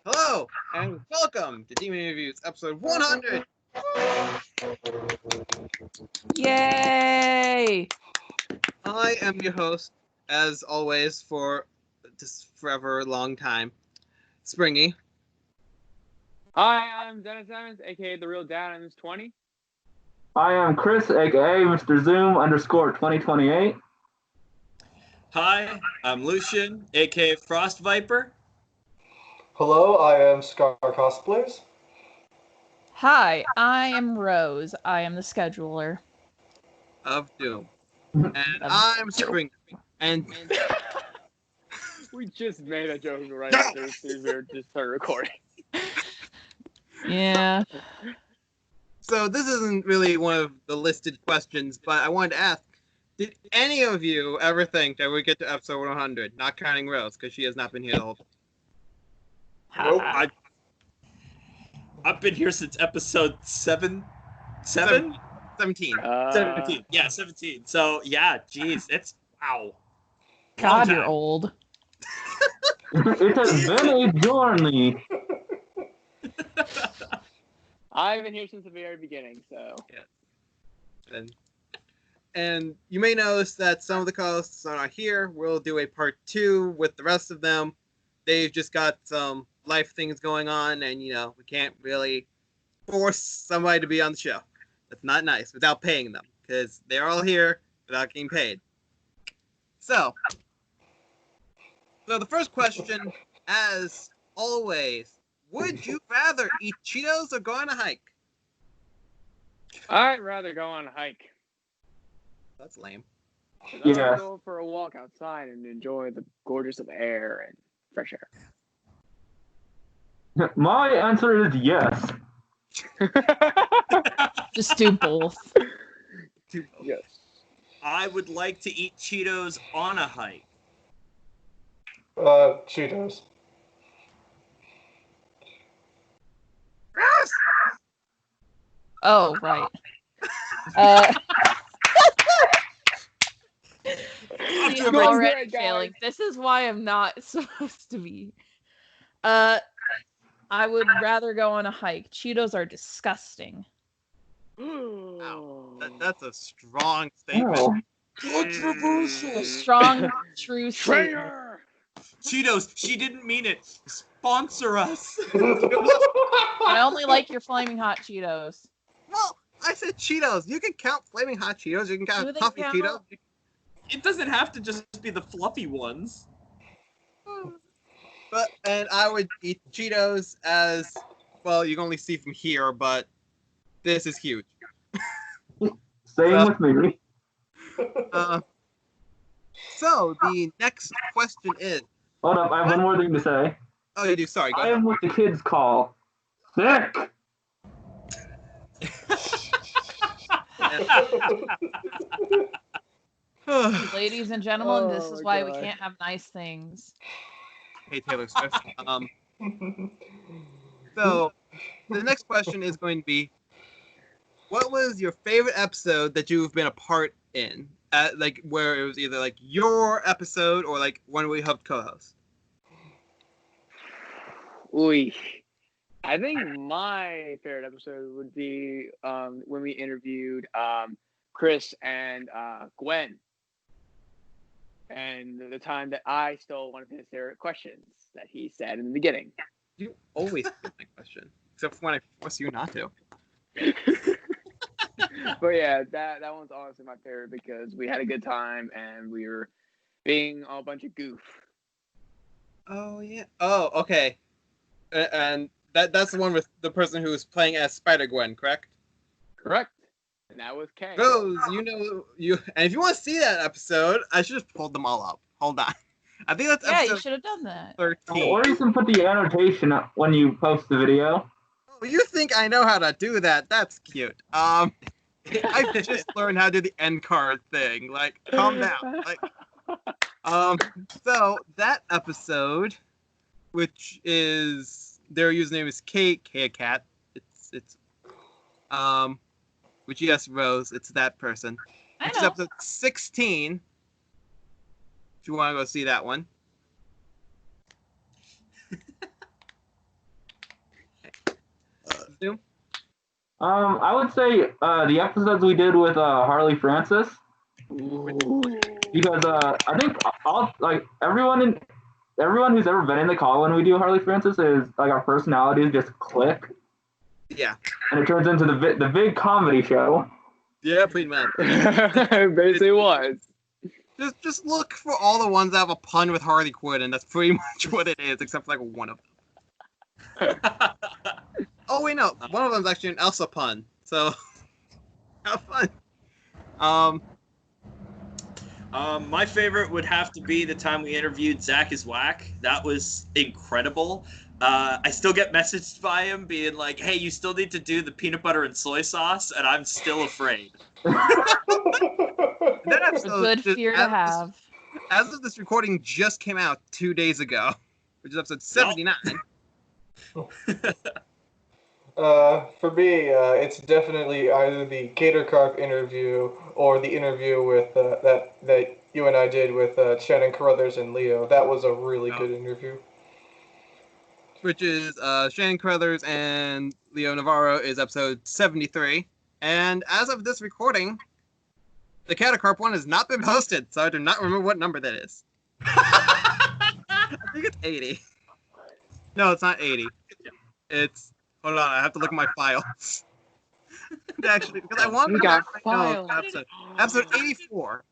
Hello, and welcome to Demon Interviews, episode 100. Yay! I am your host, as always, for this forever long time, Springy. Hi, I'm Dennis Evans, aka The Real Dad, I'm 20. I am Chris, aka Mr. Zoom _2028. Hi, I'm Lucian, aka Frostviper. Hello, I am Scar Cosplays. Hi, I am Rose. I am the scheduler. Of Doom. And I'm Springy. And We just made a joke right after we were just started recording. Yeah. so this isn't really one of the listed questions, but I wanted to ask, did any of you ever think that we'd get to episode 100, not counting Rose, because she has not been here the whole time? Nope, I've been here since episode 17? 17. 17. Yeah, 17. So, yeah, geez, it's, wow. God, Long you're time. old. It has been a journey. I've been here since the very beginning, so. And you may notice that some of the co-hosts are not here. We'll do a part 2 with the rest of them. They've just got some life things going on, and, we can't really force somebody to be on the show. That's not nice, without paying them, because they're all here without getting paid. So the first question, as always, would you rather eat Cheetos or go on a hike? I'd rather go on a hike. That's lame. I'd Yeah. rather go for a walk outside and enjoy the gorgeous of air and fresh air. My answer is yes. Just do both. Yes. I would like to eat Cheetos on a hike. Cheetos. Oh, right. See, I'm already failing. This is why I'm not supposed to be. I would rather go on a hike. Cheetos are disgusting. Wow. That's a strong statement. Oh. Controversial. Strong, true statement. Traitor! Cheetos, she didn't mean it. Sponsor us. I only like your flaming hot Cheetos. Well, I said Cheetos. You can count flaming hot Cheetos. You can Do count they puffy count? Cheetos. It doesn't have to just be the fluffy ones. And I would eat Cheetos as, well, you can only see from here, but this is huge. Same with me. So the next question is. Hold up, I have one more thing to say. Oh, you do. Sorry. Go I ahead. am what the kids call sick. Ladies and gentlemen, this Oh is my why we God. can't have nice things. Hey, Taylor Swift. So the next question is going to be, what was your favorite episode that you've been a part in? Like where it was either like your episode or like one we helped co-host. Ooh. I think my favorite episode would be when we interviewed Chris and Gwen. And the time that I stole one of his favorite questions that he said in the beginning. You always get my question, except for when I force you not to. But yeah, that one's honestly my favorite because we had a good time and we were being a bunch of goof. Oh yeah. Oh, okay. And that's the one with the person who was playing as Spider-Gwen, correct? Correct. And that was Kang. Rose, and if you want to see that episode, I should have pulled them all up. Hold on. I think that's Yeah, you episode should have done that. 13. Or you can put the annotation up when you post the video. Oh, you think I know how to do that? That's cute. I just learned how to do the end card thing. Like, calm down. Like, so that episode, which is their username is Cat. It's which yes, Rose, it's that person. I Which is know. episode 16. If you want to go see that one. I would say the episodes we did with Harley Francis, because I think everyone who's ever been in the call when we do Harley Francis is like our personalities just click. Yeah. And it turns into the big comedy show. Yeah, pretty much. Basically was. Just look for all the ones that have a pun with Harley Quinn, and that's pretty much what it is, except for like one of them. Oh wait, no, one of them's actually an Elsa pun. So have fun. My favorite would have to be the time we interviewed Zach is Whack. That was incredible. I still get messaged by him being like, "Hey, you still need to do the peanut butter and soy sauce," and I'm still afraid. That A good fear to have. As of this recording, just came out 2 days ago, which is episode 79. For me, it's definitely either the Gator Carp interview or the interview with that you and I did with Shannon Carruthers and Leo. That was a really good interview. Which is Shannon Carruthers and Leo Navarro is episode 73. And as of this recording, the Catacarp one has not been posted, so I do not remember what number that is. I think it's 80. No, it's not 80. It's... Hold on, I have to look at my files. Actually, because I want We to... got No, files. episode 84.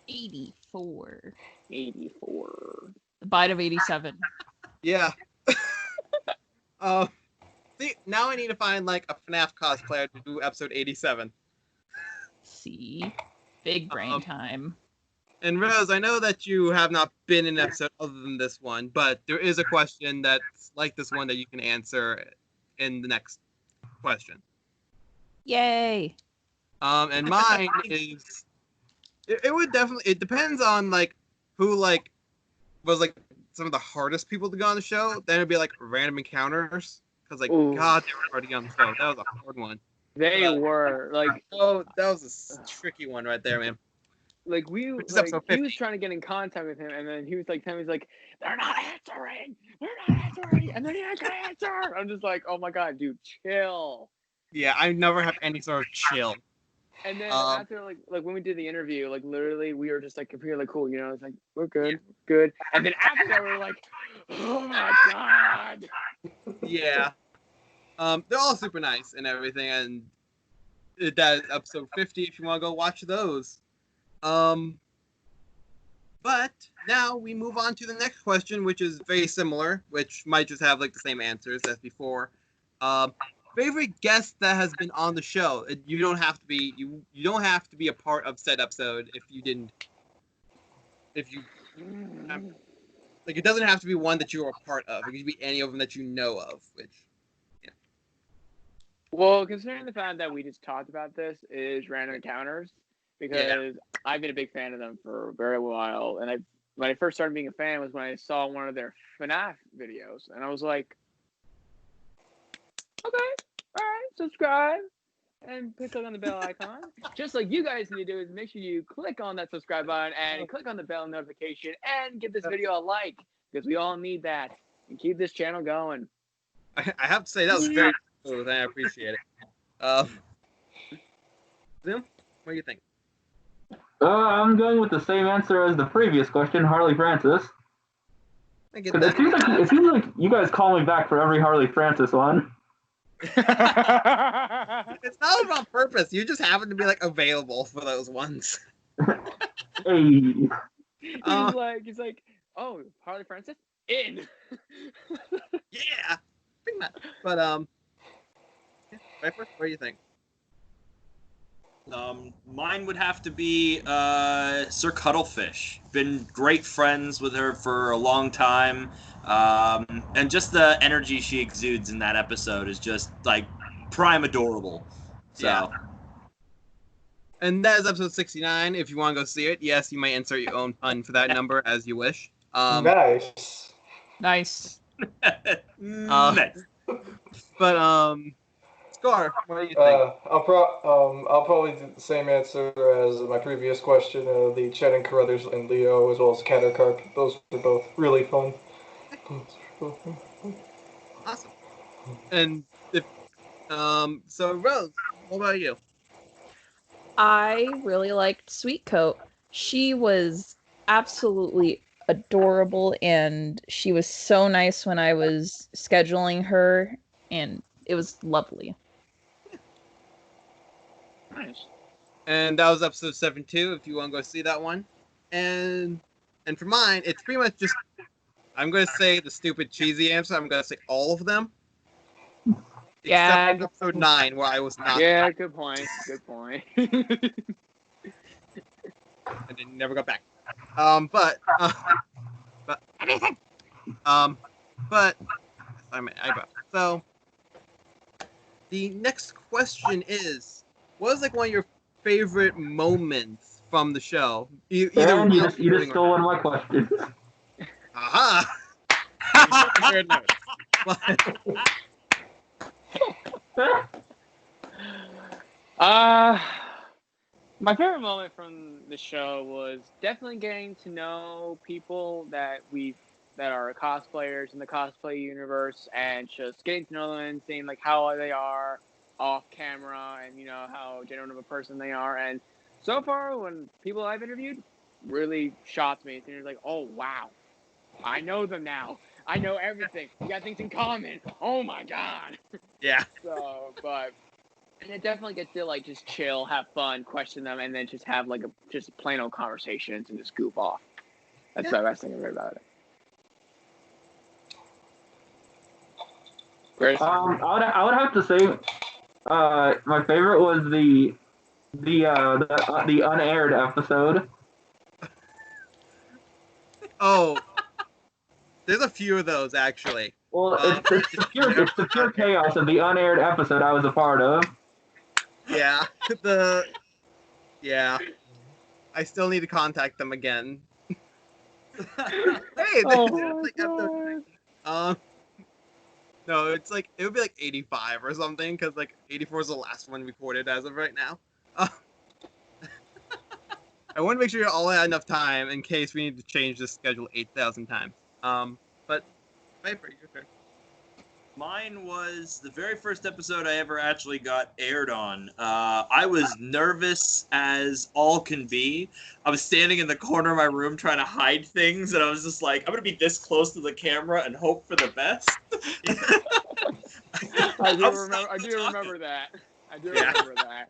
84. 84. The bite of 87. Yeah. See, now I need to find like a FNAF cosplayer to do episode 87. See? Big brain time. And Rose, I know that you have not been in an episode other than this one, but there is a question that's like this one that you can answer in the next question. Yay! And mine is... It would definitely... It depends on like who like was like some of the hardest people to go on the show. Then it'd be like random encounters. Because like, Ooh. God, they were already on the show. That was a hard one. They were like, Oh, that was a tricky one right there, man. like we Which is like, episode he 50. was trying to get in contact with him, and then he was like telling me, he's like, they're not answering, and then he ain't gonna answer. I'm just like, oh my god, dude, chill. Yeah, I never have any sort of chill. And then after like when we did the interview, like literally we were just like completely like cool, you know, it's like we're good, good. And then after that we were like, oh my god. Yeah. They're all super nice and everything, and that is episode 50 if you want to go watch those. But now we move on to the next question, which is very similar, which might just have like the same answers as before. Favorite guest that has been on the show. You don't have to be you don't have to be a part of said episode if you like it doesn't have to be one that you are a part of. It could be any of them that you know of, which Well, considering the fact that we just talked about this is random encounters, because I've been a big fan of them for a very while, and when I first started being a fan was when I saw one of their FNAF videos, and I was like, okay, all right, subscribe and click on the bell icon. Just like you guys need to do is make sure you click on that subscribe button and click on the bell notification and give this video a like, because we all need that, and keep this channel going. I have to say that was very cool, and I appreciate it. Zoom, what do you think? I'm going with the same answer as the previous question, Harley Francis. I get 'Cause that. it seems like you guys call me back for every Harley Francis one. It's not even on purpose. You just happen to be like available for those ones. Hey. He's like, oh, Harley Francis in. Yeah. But Viper, what do you think? Mine would have to be Sir Cuttlefish. Been great friends with her for a long time. And just the energy she exudes in that episode is just like prime adorable. So. Yeah. And that is episode 69. If you want to go see it, yes, you may insert your own pun for that number as you wish. Nice. Nice. Nice. But Scar, what do you think? I'll probably do the same answer as my previous question. The Shannon Carruthers and Leo, as well as Catacarp. Those were both really fun. Awesome. And if So Rose, what about you? I really liked Sweetcoat. She was absolutely adorable, and she was so nice when I was scheduling her, and it was lovely. Nice. And that was episode 7-2. If you want to go see that one, and for mine, it's pretty much just I'm going to say the stupid cheesy answer. I'm going to say all of them. Yeah. Except episode 9, where I was not. Yeah, good point. Good point. And then never got back. But anything. But so the next question is, what was like one of your favorite moments from the show? Either And you just stole one of my questions. Aha! Weird notes. My favorite moment from the show was definitely getting to know people that are cosplayers in the cosplay universe, and just getting to know them and seeing like how they are off camera, and how genuine of a person they are. And so far, when people I've interviewed really shocks me, and you're like, oh wow, I know them now. I know everything. We got things in common. Oh my god. Yeah. So, and it definitely gets to like just chill, have fun, question them, and then just have like just plain old conversations and just goof off. That's the best thing I've heard about it. Chris? I would have to say, my favorite was the unaired episode. Oh, there's a few of those actually. Well, it's the pure chaos of the unaired episode I was a part of. Yeah, I still need to contact them again. Hey, like episode. No, it's like it would be like 85 or something, because like 84 is the last one recorded as of right now. I want to make sure you all had enough time in case we need to change this schedule 8,000 times. But Viper, your turn. Mine was the very first episode I ever actually got aired on. I was nervous as all can be. I was standing in the corner of my room trying to hide things, and I was just like, I'm going to be this close to the camera and hope for the best. I do remember that.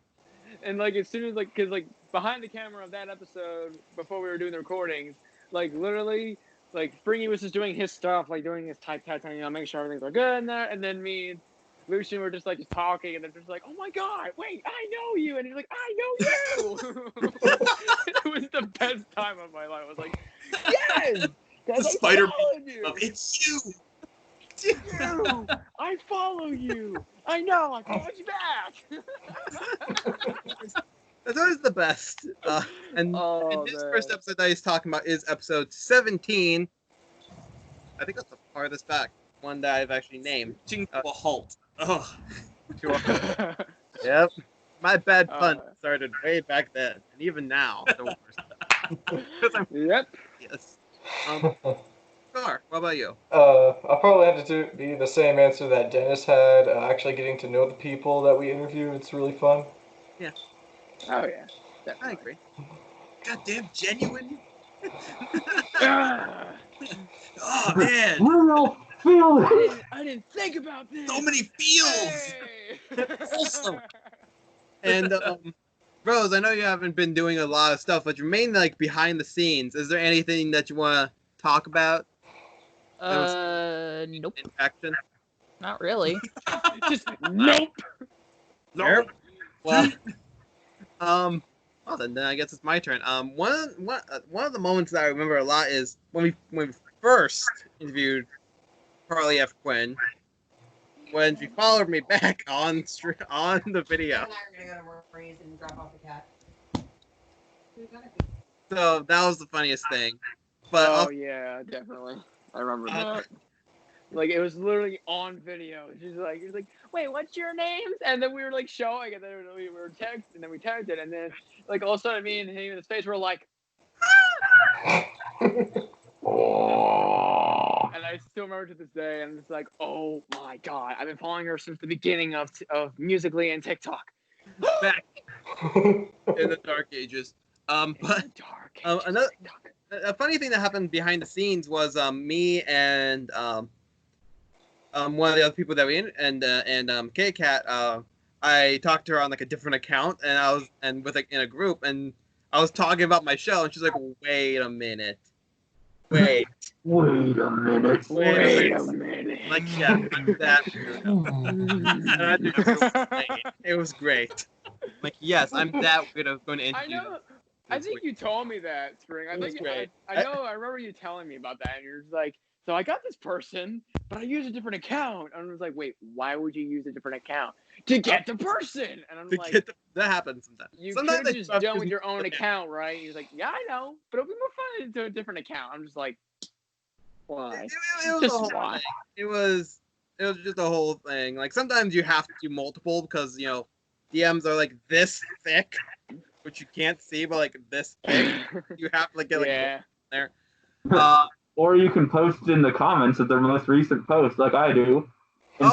And like as soon as because behind the camera of that episode, before we were doing the recordings, like literally, like Springy was just doing his stuff, like doing his type, making sure everything's like good in there, and then me and Lucian were just like just talking, and they're just like, oh my god, wait, I know you, and he's like, I know you. It was the best time of my life. I was like, yes, the spider it's you. You! I follow you! I know! I followed you back! That's always the best. And this first episode that he's talking about is episode 17. I think that's the farthest back one that I've actually named. To a halt. Ugh. To a halt. Yep. My bad pun started way back then, and even now, the worst. Yep. Yes. Scar, what about you? I'll probably have to be the same answer that Dennis had. Actually getting to know the people that we interview, it's really fun. Yeah. Oh, yeah. Definitely. I agree. Goddamn genuine. Oh, man. Real feelings. I didn't think about this. So many feels. Hey. Also. And, Rose, I know you haven't been doing a lot of stuff, but you're mainly like behind the scenes. Is there anything that you want to talk about? Nope. In action? Not really. Just nope. Nope. Well, well then I guess it's my turn. One of the moments that I remember a lot is when we first interviewed Carly F. Quinn, when she followed me back on the video. And drop off the cat. So that was the funniest thing. But yeah, definitely. I remember that. Like, it was literally on video. She's like, wait, what's your names? And then we were like showing, and then we were texting, and then we tagged it, and then like all of a sudden, me and him in his face were like, and I I still remember to this day, and it's like, oh my god, I've been following her since the beginning of Musical.ly and TikTok. Back in the dark ages. But Dark. another a funny thing that happened behind the scenes was me and one of the other people that we and K Cat. I talked to her on like a different account, and I was with like in a group, and I was talking about my show, and she's like, "Wait a minute, wait a minute. Wait a minute. Like, yeah, I'm that weirdo. And I think it was great. Like, yes, I'm that weirdo going to interview. I know. I think you told me that, Spring. I think great. I know. I remember you telling me about that, and you're just like, so I got this person, but I use a different account. And I was like, wait, why would you use a different account? To get the person. And I'm like, that happens sometimes. You sometimes could have just done with your own account, right? He's like, yeah, I know, but it'll be more fun to a different account. I'm just like, why? It was just a whole why? thing. It was just a whole thing. Like, sometimes you have to do multiple because, you know, DMs are like this thick, which you can't see, but like this thick. You have to like get like there. Or you can post in the comments of their most recent post, like I do, in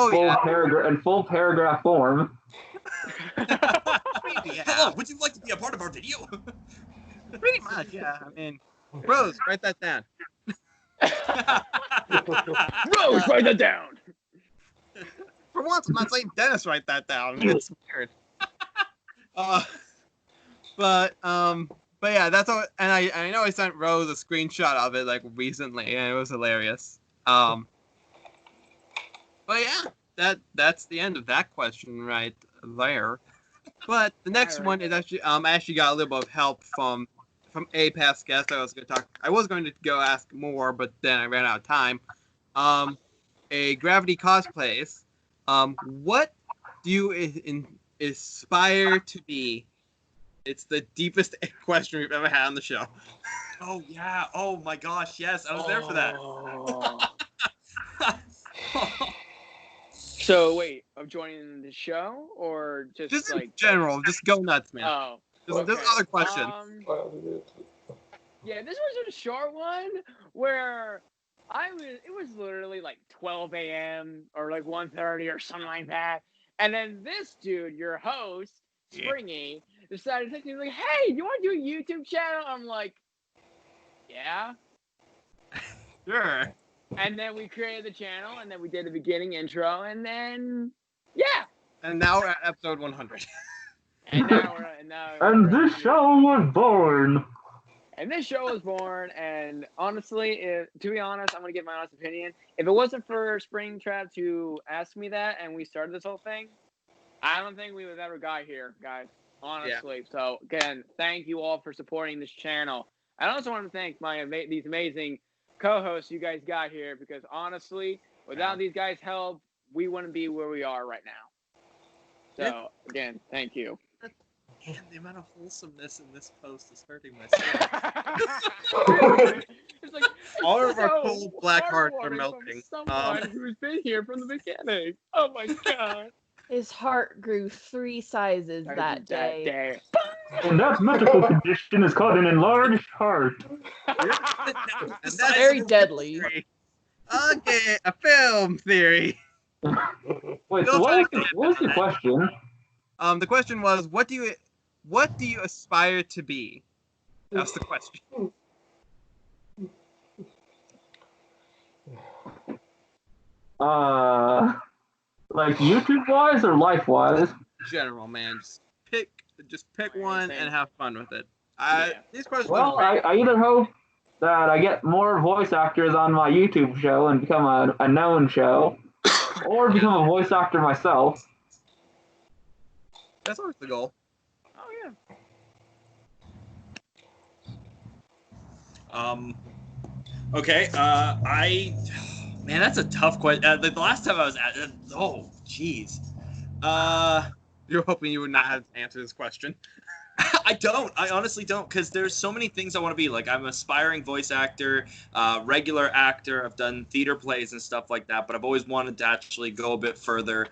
full paragraph form. Hello, would you like to be a part of our video? Pretty much, yeah. I mean, Rose, write that down. Rose, write that down. For once, I'm not saying Dennis, write that down. It's weird. But yeah, that's all. And I know I sent Rose a screenshot of it like recently, and it was hilarious. But yeah, that's the end of that question right there. But the next one is actually I actually got a little bit of help from a past guest. I was going to go ask more, but then I ran out of time. A Gravity Cosplays. What do you aspire to be? It's the deepest question we've ever had on the show. Oh yeah! Oh my gosh! Yes, I was there for that. So wait, of joining the show or just like in general? Just go nuts, man. Oh, there's other questions. Yeah, this was a short one where it was literally like 12 a.m. or like 1:30 or something like that, and then this dude, your host, Springy, decided to text me like, "Hey, you want to do a YouTube channel?" I'm like, "Yeah, sure." And then we created the channel, and then we did a beginning intro, and then yeah. And now we're at episode 100. And this show was born. And this show was born, and honestly, to be honest, I'm gonna give my honest opinion. If it wasn't for Springtrap to ask me that, and we started this whole thing, I don't think we would have ever got here, guys. Honestly. Yeah. So again, thank you all for supporting this channel. I also want to thank these amazing co-hosts you guys got here, because honestly, without these guys' help, we wouldn't be where we are right now. So again, thank you. Man, the amount of wholesomeness in this post is hurting my soul. It's like, all of our cold black hearts are melting. Someone who's been here from the beginning. Oh my god. His heart grew 3 sizes that day. And that medical condition is called an enlarged heart. And that's very deadly. Okay, a film theory. Wait, so what was the question? The question was, what do you aspire to be? That's the question. Like YouTube-wise or life-wise? General, man. Just pick one and have fun with it. These questions. Well, I either hope that I get more voice actors on my YouTube show and become a known show, or become a voice actor myself. That's always the goal. Oh yeah. Okay. Man, that's a tough question. The last time I was at, oh, jeez. You're hoping you would not have to answer this question. I don't. I honestly don't, because there's so many things I want to be. Like, I'm an aspiring voice actor, regular actor. I've done theater plays and stuff like that, but I've always wanted to actually go a bit further.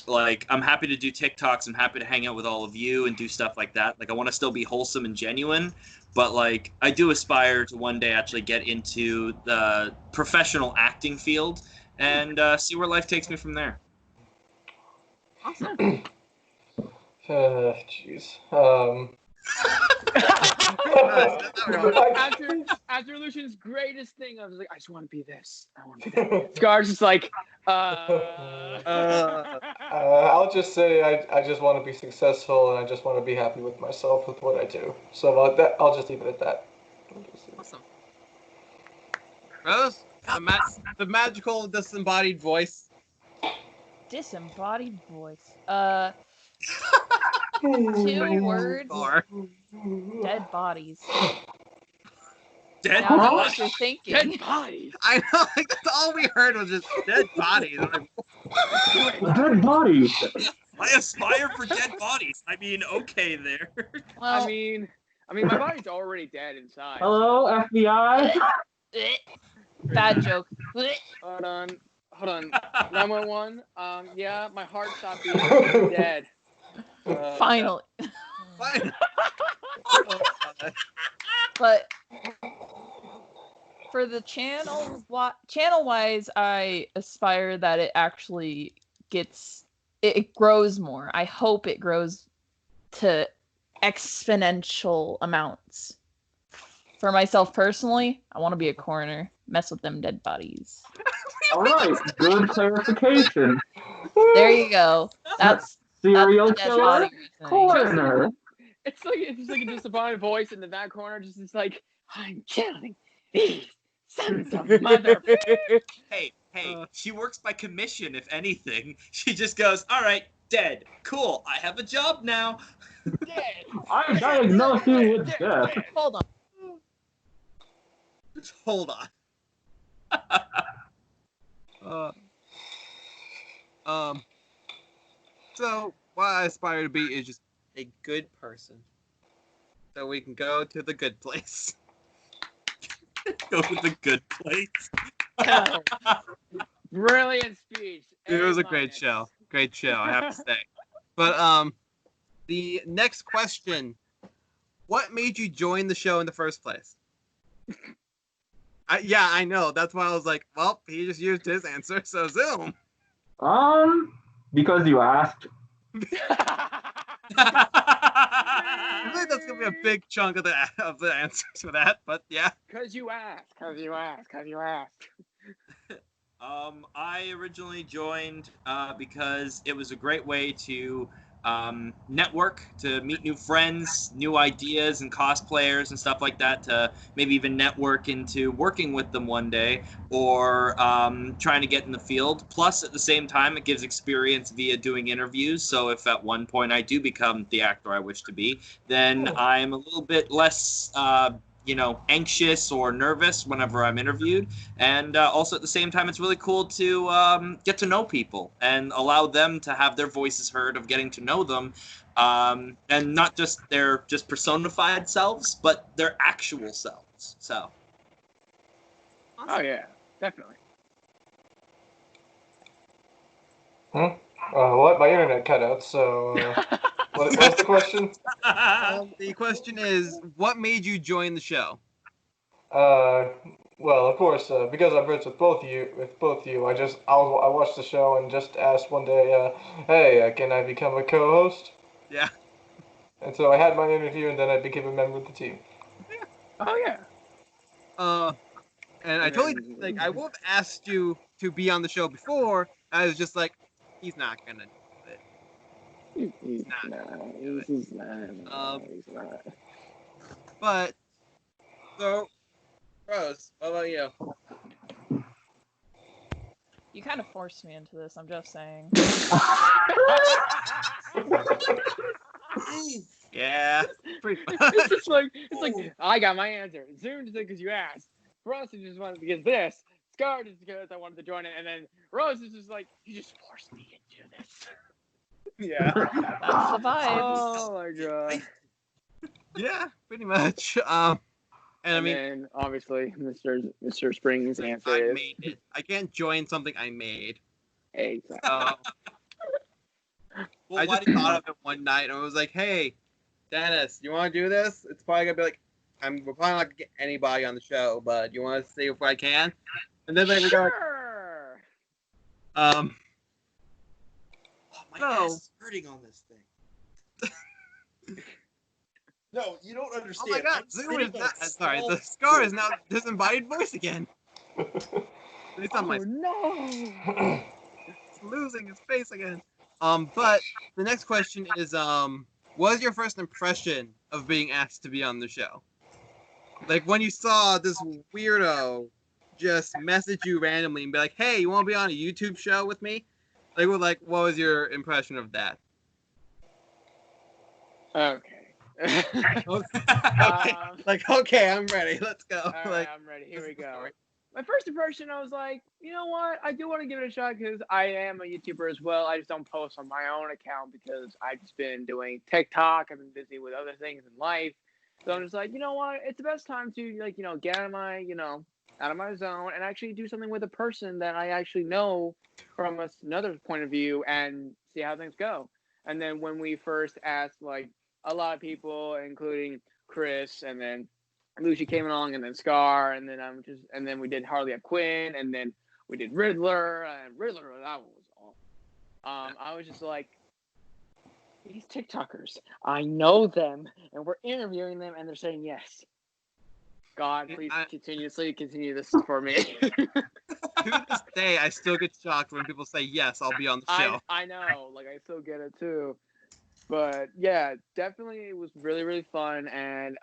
like, I'm happy to do TikToks. I'm happy to hang out with all of you and do stuff like that. Like, I want to still be wholesome and genuine, but like, I do aspire to one day actually get into the professional acting field and see where life takes me from there. Awesome. Jeez. After Lucian's greatest thing, I was like, I just want to be this. I want to be that. Scar's just like, I'll just say I just want to be successful and I just want to be happy with myself with what I do. So I'll just leave it at that. Awesome. Rose, the magical disembodied voice. Disembodied voice. 2 words. Dead bodies. Dead Now I know bodies? what you're thinking. dead bodies. I know, like, that's all we heard was just dead bodies. I'm like, Dead bodies. I aspire for dead bodies. I mean, okay there. Well, I mean, my body's already dead inside. Hello, FBI. bad joke. Hold on. 911. Yeah, my heart stopped beating. I'm dead. Finally. fine. But for the channel-wise, I aspire that it actually it grows more. I hope it grows to exponential amounts. For myself personally, I want to be a coroner. Mess with them dead bodies. All right, good clarification. There you go. That's Serial the dead killer, body reasoning. coroner. It's just like a disappointed voice in the back corner, just like, I'm killing these sons of mother. Hey, she works by commission, if anything. She just goes, all right, dead. Cool, I have a job now. Dead. I diagnose you with death. Hold on. Just hold on. So what I aspire to be is just a good person, so we can go to the good place. Go to the good place. Brilliant speech. It was a A-. great show. Great show, I have to say. But the next question: what made you join the show in the first place? Yeah, I know. That's why I was like, well, he just used his answer, so Zoom. Because you asked. I think that's gonna be a big chunk of the answers for that, but yeah. Cause you asked. I originally joined because it was a great way to network, to meet new friends, new ideas and cosplayers and stuff like that, to maybe even network into working with them one day, or trying to get in the field. Plus, at the same time, it gives experience via doing interviews. So if at one point I do become the actor I wish to be, then I'm a little bit less anxious or nervous whenever I'm interviewed. And also at the same time, it's really cool to get to know people and allow them to have their voices heard, of getting to know them, and not just their just personified selves, but their actual selves. So. Oh yeah, definitely. What? My internet cut out, so... what's the question? The question is, what made you join the show? Well, of course, because I'm friends with both of you, I watched the show and just asked one day, hey, can I become a co-host? Yeah. And so I had my interview, and then I became a member of the team. Oh yeah. And I totally, like, I would have asked you to be on the show before. I was just like, he's not gonna do it. He's not. But, so, Rose, what about you? You kind of forced me into this, I'm just saying. Yeah, pretty much. It's like I got my answer. Zoom just because you asked. Ross just wanted because this. Scar just because I wanted to join it, and then Rose is just like, you just forced me into this. Yeah. That's the vibes. Oh my god. Yeah, pretty much. And I mean, then obviously, Mr. Spring's answer I is made it. I can't join something I made. exactly. Well, I why just did you- thought of it one night and I was like, hey, Dennis, you want to do this? It's probably gonna be like, we're probably not gonna get anybody on the show, but you want to see if I can? And then like we got Sure. Oh, my No. ass is hurting on this thing. No, you don't oh understand. my god, I'm Zoom is sitting on not a sorry, small the Scar stool. is now disembodied voice again. It's on my No. losing his face again. But the next question is, what was your first impression of being asked to be on the show? Like when you saw this weirdo just message you randomly and be like, "Hey, you want to be on a YouTube show with me?" What was your impression of that? Okay. Okay, okay, I'm ready. Let's go. All right, I'm ready. Here we go. My first impression, I was like, you know what? I do want to give it a shot because I am a YouTuber as well. I just don't post on my own account because I've just been doing TikTok. I've been busy with other things in life. So I'm just like, you know what? It's the best time to get out of my, out of my zone and actually do something with a person that I actually know from another point of view and see how things go. And then when we first asked like a lot of people, including Chris, and then Lucy came along, and then Scar, and then we did Harley Quinn, and then we did Riddler, and Riddler, that was awful. I was just like, these TikTokers, I know them, and we're interviewing them, and they're saying yes. God, please continue this for me. To this day, I still get shocked when people say yes, I'll be on the show. I know, like I still get it too. But yeah, definitely it was really, really fun, and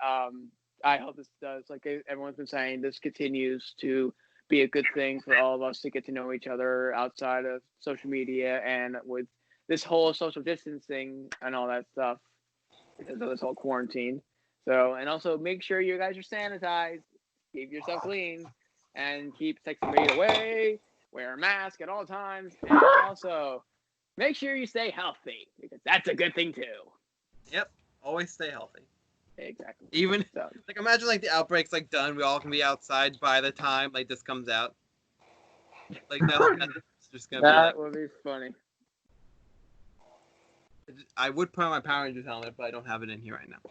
I hope this does, like everyone's been saying, this continues to be a good thing for all of us to get to know each other outside of social media and with this whole social distancing and all that stuff because of this whole quarantine. So, and also make sure you guys are sanitized, keep yourself clean, and keep 6 feet away, wear a mask at all times, and also make sure you stay healthy because that's a good thing too. Yep, always stay healthy. Exactly. Even So, like imagine like the outbreak's like done, we all can be outside by the time like this comes out. Like that's just gonna that be would be funny. I would put on my Power Rangers helmet, but I don't have it in here right now.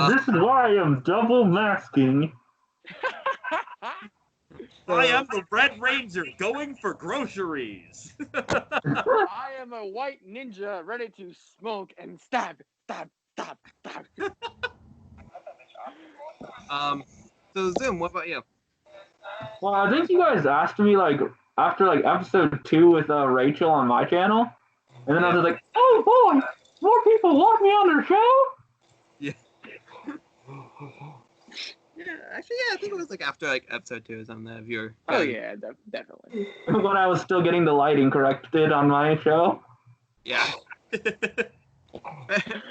This is why I am double masking. I am the Red Ranger going for groceries. I am a white ninja ready to smoke and stab. So Zoom, what about you? Well, I think you guys asked me like after like episode 2 with Rachel on my channel, and then I was like, oh boy, more people want me on their show. Yeah. Yeah, actually, yeah, I think it was like after like episode 2 or something of your. Oh yeah, definitely. When I was still getting the lighting corrected on my show. Yeah.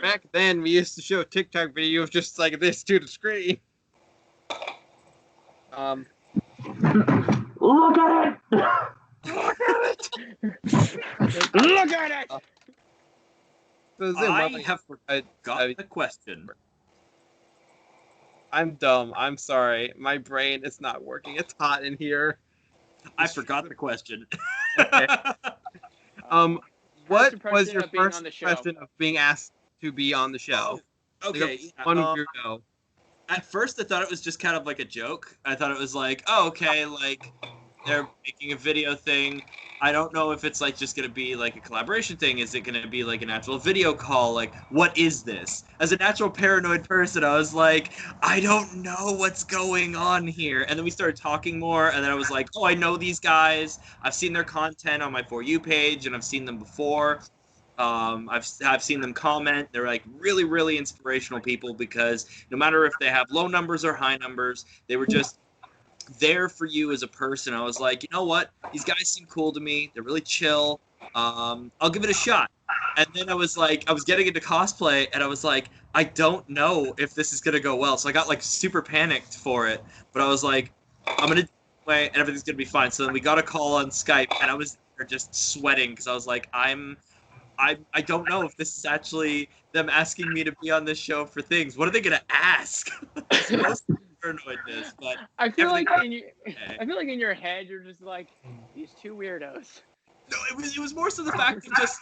Back then, we used to show TikTok videos just like this to the screen. Look at it! Look at it! Look at it! So Zoom, I what about have you? forgotten the question. I'm dumb. I'm sorry. My brain is not working. It's hot in here. I forgot the question. Okay. What First was your impression of being first on the show. impression of being asked to be on the show? Okay. One weirdo. At first, I thought it was just kind of like a joke. I thought it was like, oh, okay, like they're making a video thing. I don't know if it's like just gonna be like a collaboration thing. Is it gonna be like an actual video call? Like, what is this? As a natural paranoid person, I was like, I don't know what's going on here. And then we started talking more, and then I was like, oh, I know these guys. I've seen their content on my For You page, and I've seen them before. I've seen them comment. They're like really, really inspirational people because no matter if they have low numbers or high numbers, they were just there for you as a person. I was like, you know what? These guys seem cool to me. They're really chill. I'll give it a shot. And then I was getting into cosplay, and I was like, I don't know if this is gonna go well. So I got like super panicked for it. But I was like, I'm gonna do it anyway, and everything's gonna be fine. So then we got a call on Skype, and I was just sweating because I was like, I don't know if this is actually them asking me to be on this show for things. What are they gonna ask? It's mostly paranoidness, but I feel like everything- in your head you're just like these two weirdos. no, it was more so the fact of just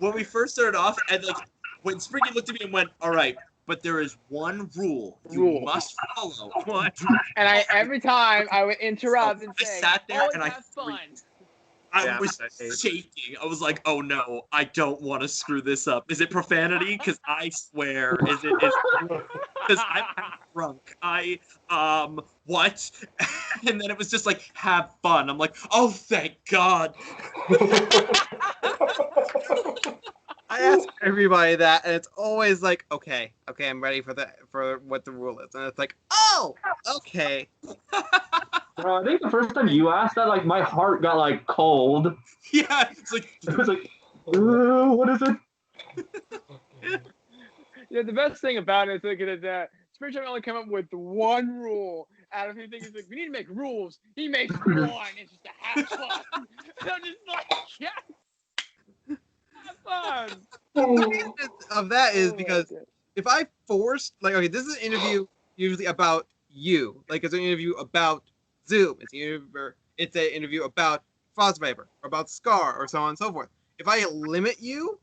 when we first started off, and like when Springy looked at me and went, "All right, but there is one rule you must follow." What? And every time I would interrupt and I say, sat there always and I have fun. I Yeah, was shaking. I was like, "Oh no, I don't want to screw this up. Is it profanity? Because I swear, is it? Because I'm drunk. What?" And then it was just like, "Have fun." I'm like, "Oh, thank God." I ask everybody that, and it's always like, okay, I'm ready for what the rule is, and it's like, oh, okay. Bro, I think the first time you asked that, like, my heart got, like, cold. Yeah, it's like, It was like, what is it? Yeah, the best thing about it is looking at that. Springtime only came up with one rule out of everything. He's like, we need to make rules. He makes one. It's just to have fun. And I'm just like, yes, have fun. The reason of that is Oh, because okay. if I forced, like, okay, this is an interview usually about you, like it's an interview about Zoom, it's an interview about Frostviper, or about Scar, or so on and so forth. If I limit you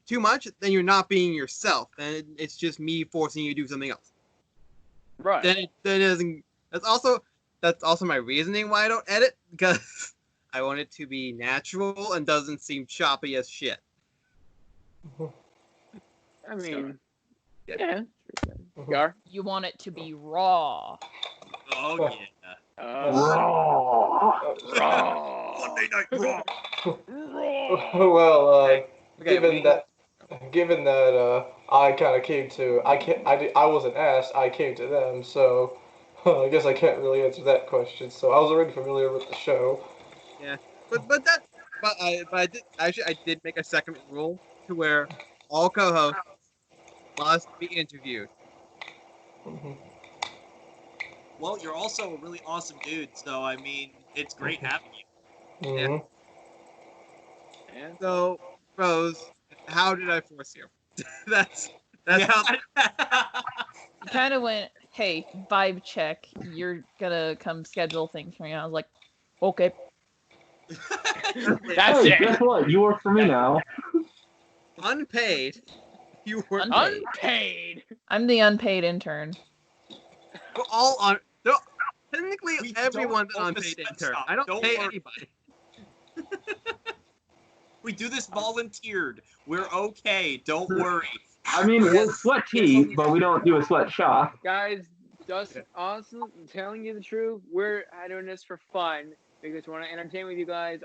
too much, then you're not being yourself. Then it's just me forcing you to do something else. Right. Then it doesn't. That's also my reasoning why I don't edit, because I want it to be natural and doesn't seem choppy as shit. I mean, Yeah. yeah. Gar? You want it to be raw. "Oh yeah, Raw. Raw. Monday Night Raw." Well, Okay, given that I kind of came to, I wasn't asked, I came to them, so I guess I can't really answer that question. So I was already familiar with the show. but I did make a second rule to where all co-hosts must be interviewed. Mhm. Well, you're also a really awesome dude, so I mean, it's great having you. Mhm. Yeah. So, Rose, how did I force you? that's how. You kind of went, hey, vibe check. You're gonna come schedule things for me. I was like, okay. That's Hey, it. guess what? You work for me now. Unpaid. You were Unpaid. Unpaid. I'm the unpaid intern. we're all on. No, technically, We everyone's don't an own a unpaid intern. sweatshop. I don't Don't pay worry. anybody. We do this volunteered. We're okay. Don't worry. I mean, we're sweat tea, but we don't do a sweatshop. Guys, just honestly telling you the truth, we're doing this for fun because we want to entertain with you guys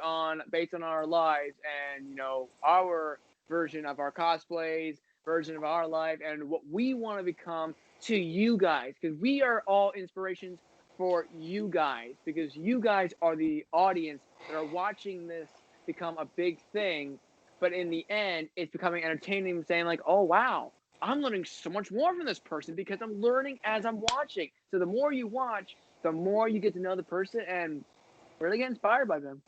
based on our lives and our version of our cosplays, version of our life, and what we want to become to you guys, because we are all inspirations for you guys, because you guys are the audience that are watching this become a big thing. But in the end, it's becoming entertaining, saying like, oh wow, I'm learning so much more from this person because I'm learning as I'm watching. So the more you watch, the more you get to know the person and really get inspired by them.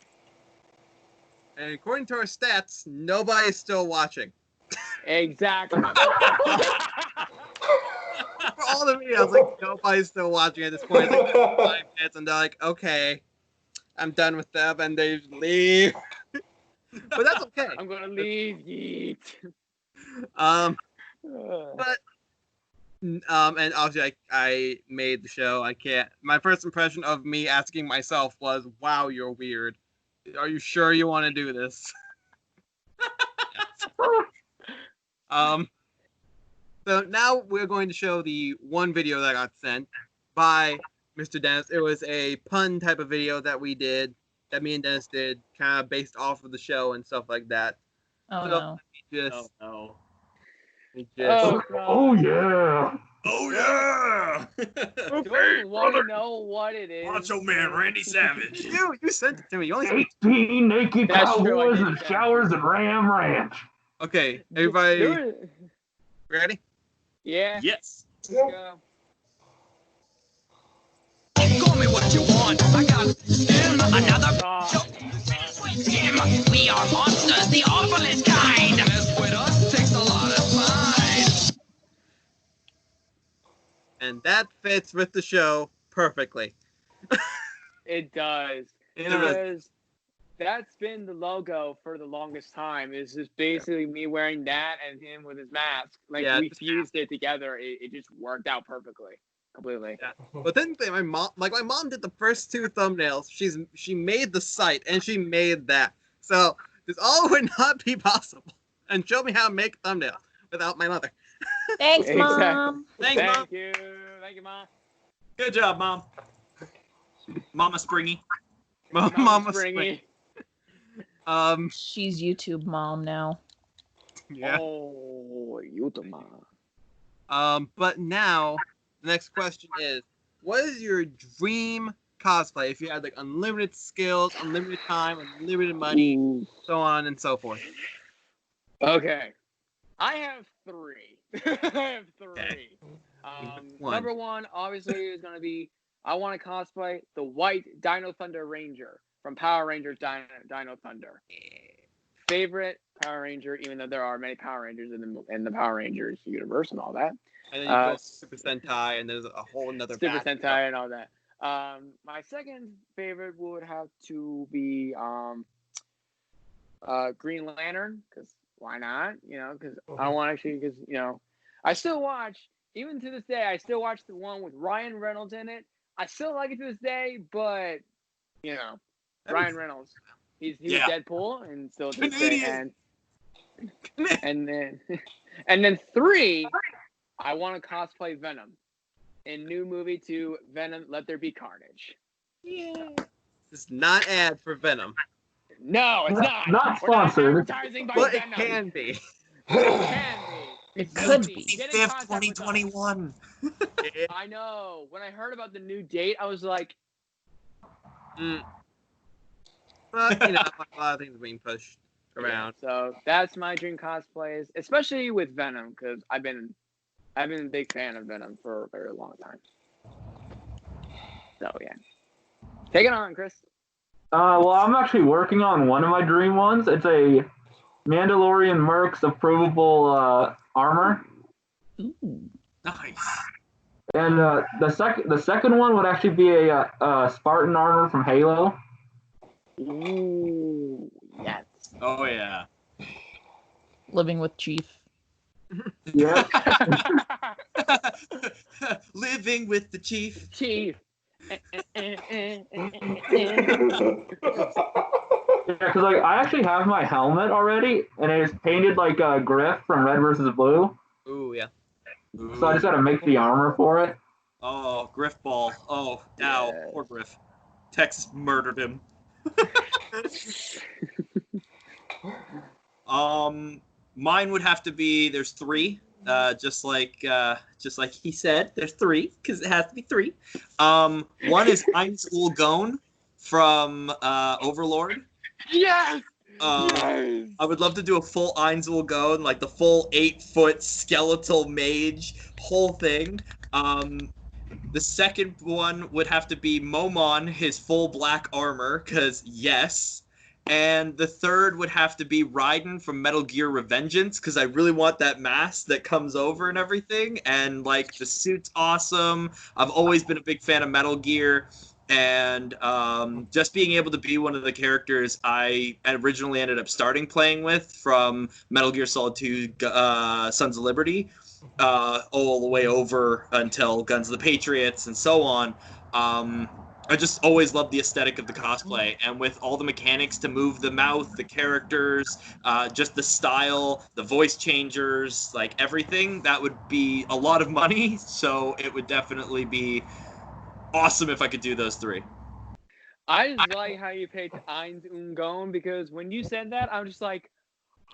And according to our stats, nobody's still watching. Exactly. For all the videos, like nobody's still watching at this point. It's like 5 minutes, and they're like, "Okay, I'm done with them," and they leave. But that's okay. I'm gonna leave. Yeet. But and obviously I made the show. I can't. My first impression of me asking myself was, "Wow, you're weird. Are you sure you want to do this?" So now we're going to show the one video that got sent by Mr. Dennis. It was a pun type of video that we did, that me and Dennis did, kind of based off of the show and stuff like that. Oh So no. just, Oh Oh, Oh yeah. yeah! Do I want to know what it is? Macho Man Randy Savage. you sent it to me. You only sent it. 18 naked That's true, I cowboys did and send showers at Ram Ranch. Okay, everybody ready? Yeah. Yes. Let's go. Call me what you want. I got another Oh, him. We are monsters, the awfulest kind. Mess with us takes a lot of fun. And that fits with the show perfectly. it does. It really- Because That's been the logo for the longest time. Is just basically me wearing that and him with his mask. Like we fused it together. It just worked out perfectly, completely. Yeah. But then my mom did the first 2 thumbnails. She made the site and she made that. So this all would not be possible. And show me how to make thumbnails without my mother. Thanks, Exactly. Mom. Thanks, Mom. Thank you, Mom. Good job, Mom. Mama Springy. Mama Springy. She's YouTube mom now. Yeah. Oh, YouTube mom. But now the next question is, what is your dream cosplay if you had like unlimited skills, unlimited time, unlimited money, Ooh. so on and so forth? Okay. I have 3. I have 3. Okay. Number 1, obviously, is going to be, I want to cosplay the white Dino Thunder Ranger from Power Rangers Dino Thunder. Favorite Power Ranger, even though there are many Power Rangers in the Power Rangers universe and all that. And then you go Super Sentai, and there's a whole another Super Sentai and all that. My second favorite would have to be Green Lantern, because why not? You know, because I want actually, because you know, I still watch, even to this day, I still watch the one with Ryan Reynolds in it. I still like it to this day, but you know, Ryan Reynolds, he's Deadpool, and still to this day, and then 3, I want to cosplay Venom in new movie to Venom. Let There Be Carnage. Yeah. This is not ad for Venom. No, it's not. Not We're not sponsored. advertising by But it Venom. can be. It can be. It could be. Get in 5th, contact with us. 2021. I know. When I heard about the new date, I was like, But you know, a lot of things are being pushed around. So that's my dream cosplays, especially with Venom, because I've been a big fan of Venom for a very long time. So yeah, take it on, Chris. Well, I'm actually working on one of my dream ones. It's a Mandalorian Mercs approvable armor. Ooh. Nice. And the second one would actually be a Spartan armor from Halo. Ooh, yes. Oh yeah. Living with Chief. Yeah. Living with the chief. Chief. Yeah, because like I actually have my helmet already, and it is painted like Griff from Red vs. Blue. Ooh, yeah. So I just gotta make the armor for it. Oh, Griff Ball. Oh, ow. Yes. Poor Griff. Tex murdered him. Mine would have to be, there's 3. Just like he said, there's 3 because it has to be 3. One is Heinz Ulgone from Overlord. Yes. I would love to do a full Heinz Ulgone, like the full 8-foot skeletal mage, whole thing. The second one would have to be Momon, his full black armor, because yes. And the third would have to be Raiden from Metal Gear Revengeance, because I really want that mask that comes over and everything. And, like, the suit's awesome. I've always been a big fan of Metal Gear. And just being able to be one of the characters I originally ended up starting playing with from Metal Gear Solid 2 Sons of Liberty, all the way over until Guns of the Patriots and so on. I just always loved the aesthetic of the cosplay, and with all the mechanics to move the mouth, the characters, just the style, the voice changers, like everything, that would be a lot of money, so it would definitely be awesome if I could do those 3. I just like how you picked Heinz Ulgone, because when you said that, I was just like,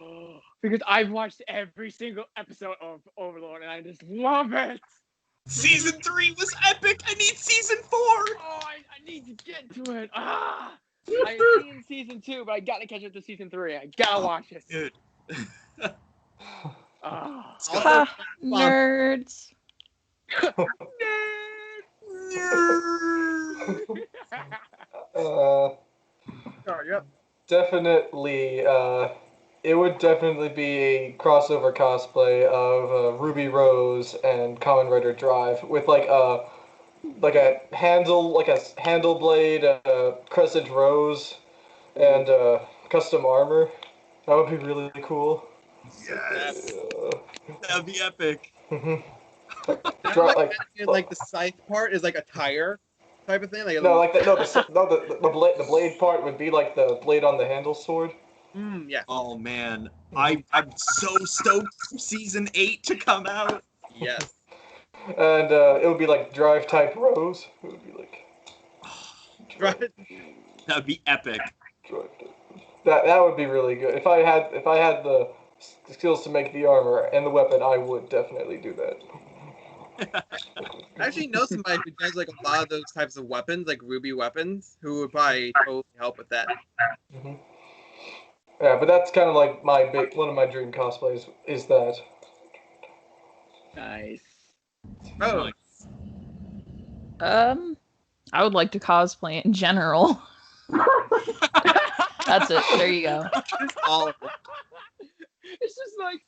oh, because I've watched every single episode of Overlord, and I just love it. Season 3 was epic! I need Season 4! Oh, I need to get to it. I've seen Season 2, but I gotta catch up to Season 3. I gotta watch it. Dude. Ha, nerds. Definitely, it would definitely be a crossover cosplay of Ruby Rose and Kamen Rider Drive with like a handle blade, crescent rose, and custom armor. That would be really cool. Yes, that'd be epic. Mhm. Now, Dra- like, like, like the scythe part is like a tire type of thing. Like a no, little, like the blade part would be like the blade on the handle sword. yeah, Oh man, I'm so stoked for season 8 to come out. yes. And it would be like drive type rose. It would be like Right. That'd be epic. drive type. That would be really good. If I had the skills to make the armor and the weapon, I would definitely do that. I actually know somebody who does like a lot of those types of weapons, like ruby weapons, who would probably totally help with that. Hmm. Yeah, but that's kind of like one of my dream cosplays is that. Nice. Oh, Nice. I would like to cosplay in general. That's it. There you go. just all of them. It's just like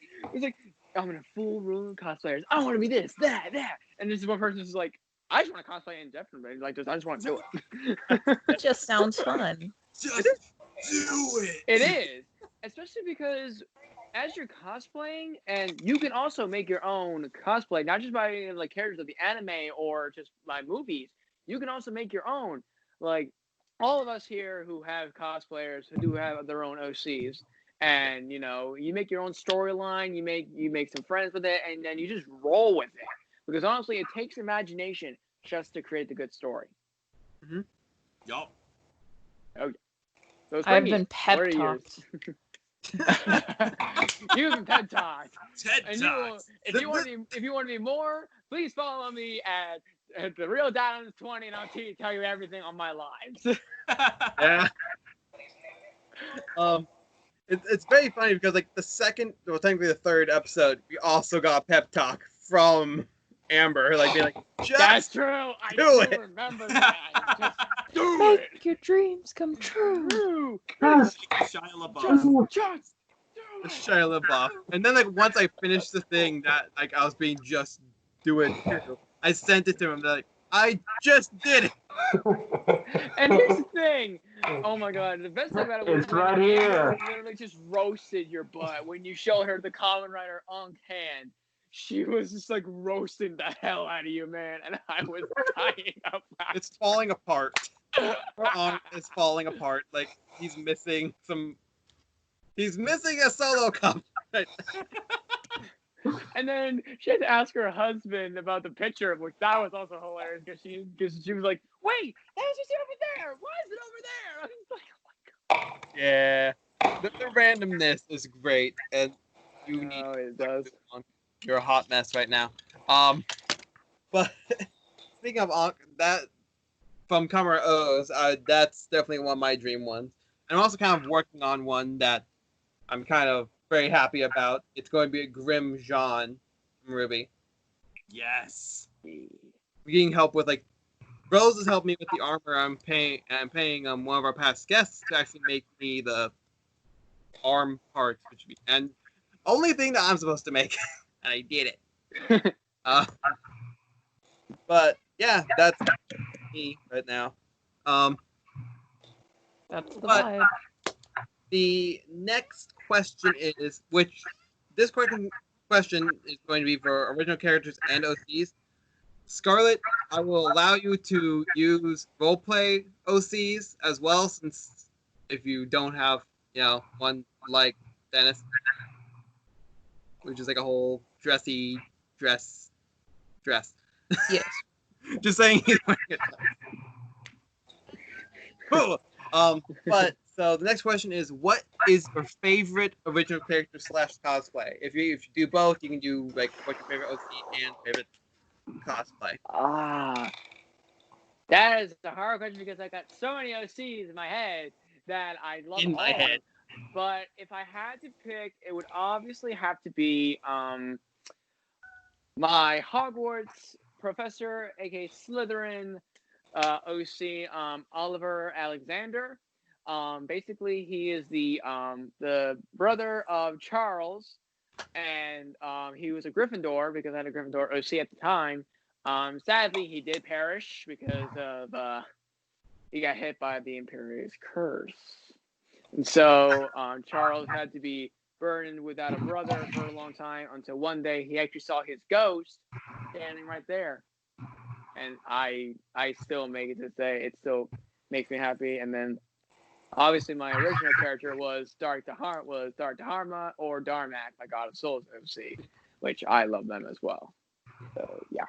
I'm in a full room of cosplayers. I want to be this, that, and this is one person who's like, I just want to cosplay indefinitely. Like, I just want to do it. It just sounds fun. Just do it. It is, especially because as you're cosplaying, and you can also make your own cosplay, not just by like characters of the anime or just by movies. You can also make your own. Like all of us here who have cosplayers who do have their own OCs, and you make your own storyline. You make some friends with it, and then you just roll with it. Because honestly, it takes imagination just to create the good story. Yup. So I've Springy, been pep what are talked. You've been pep talked. TED And Talks. if you want to be more, please follow me at the Real Diamonds 20, and I'll tell you everything on my lives. Yeah. It's very funny because like technically the third episode, we also got a pep talk from Amber, like being like, just That's true. I do do it. remember that. Just do it. Make your dreams come true. True. Shia LaBeouf. Just Shia LaBeouf. And then like once I finished the thing that like I was being just do it too, I sent it to him. Like I just did it. And here's the thing. Oh my god, the best thing about it was It's right when here. Amber literally just roasted your butt when you showed her the Kamen Rider Ankh hand. She was just like roasting the hell out of you, man, and I was dying up. It's falling apart. Her arm is falling apart. Like he's missing a solo cup. And then she had to ask her husband about the picture, which that was also hilarious because she was like, "Wait, how did you see it over there? Why is it over there?" I was like, "Oh my god." Yeah, the randomness is great, and you need. Oh, it does. You're a hot mess right now. But speaking of that from Kamara O's, that's definitely one of my dream ones. And I'm also kind of working on one that I'm kind of very happy about. It's going to be a Grim Jean from Ruby. Yes. We're getting help with like Rose has helped me with the armor. I'm paying one of our past guests to actually make me the arm parts, and only thing that I'm supposed to make, and I did it. But yeah, that's me right now. That's the But vibe. the next question is, this question is going to be for original characters and OCs. Scarlet, I will allow you to use roleplay OCs as well, since if you don't have, one like Dennis, which is like a whole dress. Yes. Just saying he's wearing it. Cool. But so the next question is, what is your favorite original character / cosplay? If you do both, you can do like what's your favorite OC and favorite cosplay. That is a hard question because I got so many OCs in my head that I love In all my of them. head. But if I had to pick, it would obviously have to be my Hogwarts professor, aka Slytherin OC, Oliver Alexander. Basically, he is the brother of Charles, and he was a Gryffindor because I had a Gryffindor OC at the time. Sadly, he did perish because of he got hit by the Imperious curse. And so Charles had to be burdened without a brother for a long time until one day he actually saw his ghost standing right there. And I still make it to say it still makes me happy. And then obviously my original character was Dark Dharma or Darmak, my God of Souls OC, which I love them as well. So yeah.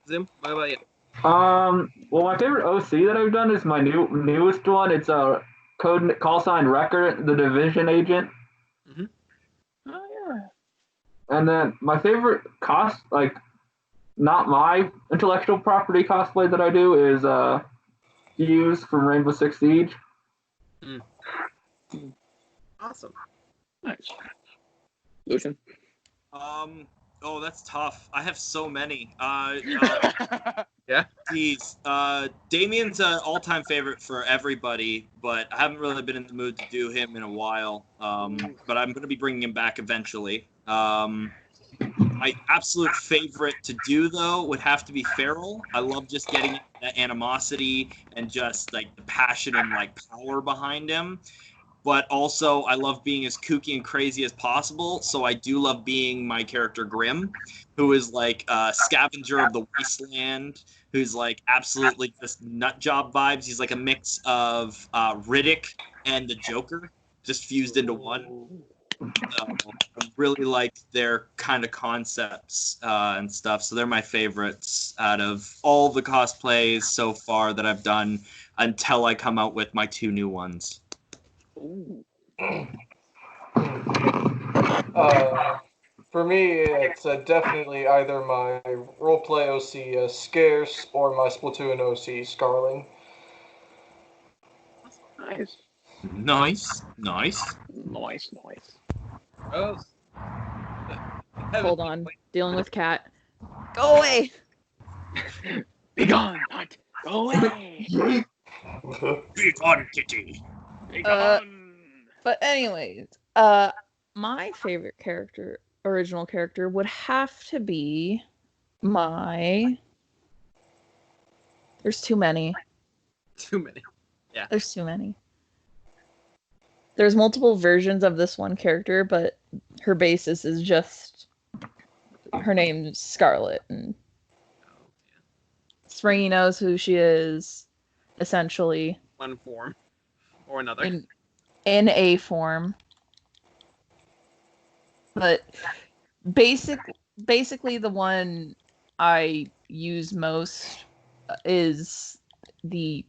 Zim, what about you? Well, my favorite OC that I've done is my newest one. It's a call sign Wrecker, the Division agent. Mm-hmm. Oh yeah. And then my favorite not my intellectual property cosplay that I do is Fuse from Rainbow Six Siege. Mm. Awesome. Nice. Lucian. Oh, that's tough. I have so many. Yeah. Geez. Damien's an all-time favorite for everybody, but I haven't really been in the mood to do him in a while. But I'm going to be bringing him back eventually. My absolute favorite to do, though, would have to be Feral. I love just getting that animosity and just, like, the passion and, like, power behind him. But also, I love being as kooky and crazy as possible, so I do love being my character Grim, who is like a scavenger of the wasteland, who's like absolutely just nut job vibes. He's like a mix of Riddick and the Joker, just fused into one. I really like their kind of concepts and stuff, so they're my favorites out of all the cosplays so far that I've done until I come out with my 2 new ones. For me, it's definitely either my roleplay OC Scarce or my Splatoon OC Scarling. Nice. Nice. Rose. Hold on. Dealing with cat. Go away! Be gone, Punt. Go away. Be gone, kitty. Be gone. But anyways, my favorite original character would have to be there's too many. Too many. Yeah. There's too many. There's multiple versions of this one character, but her basis is just her name's Scarlet, and Springy knows who she is, essentially. One form or another. In a form. But basically the one I use most is the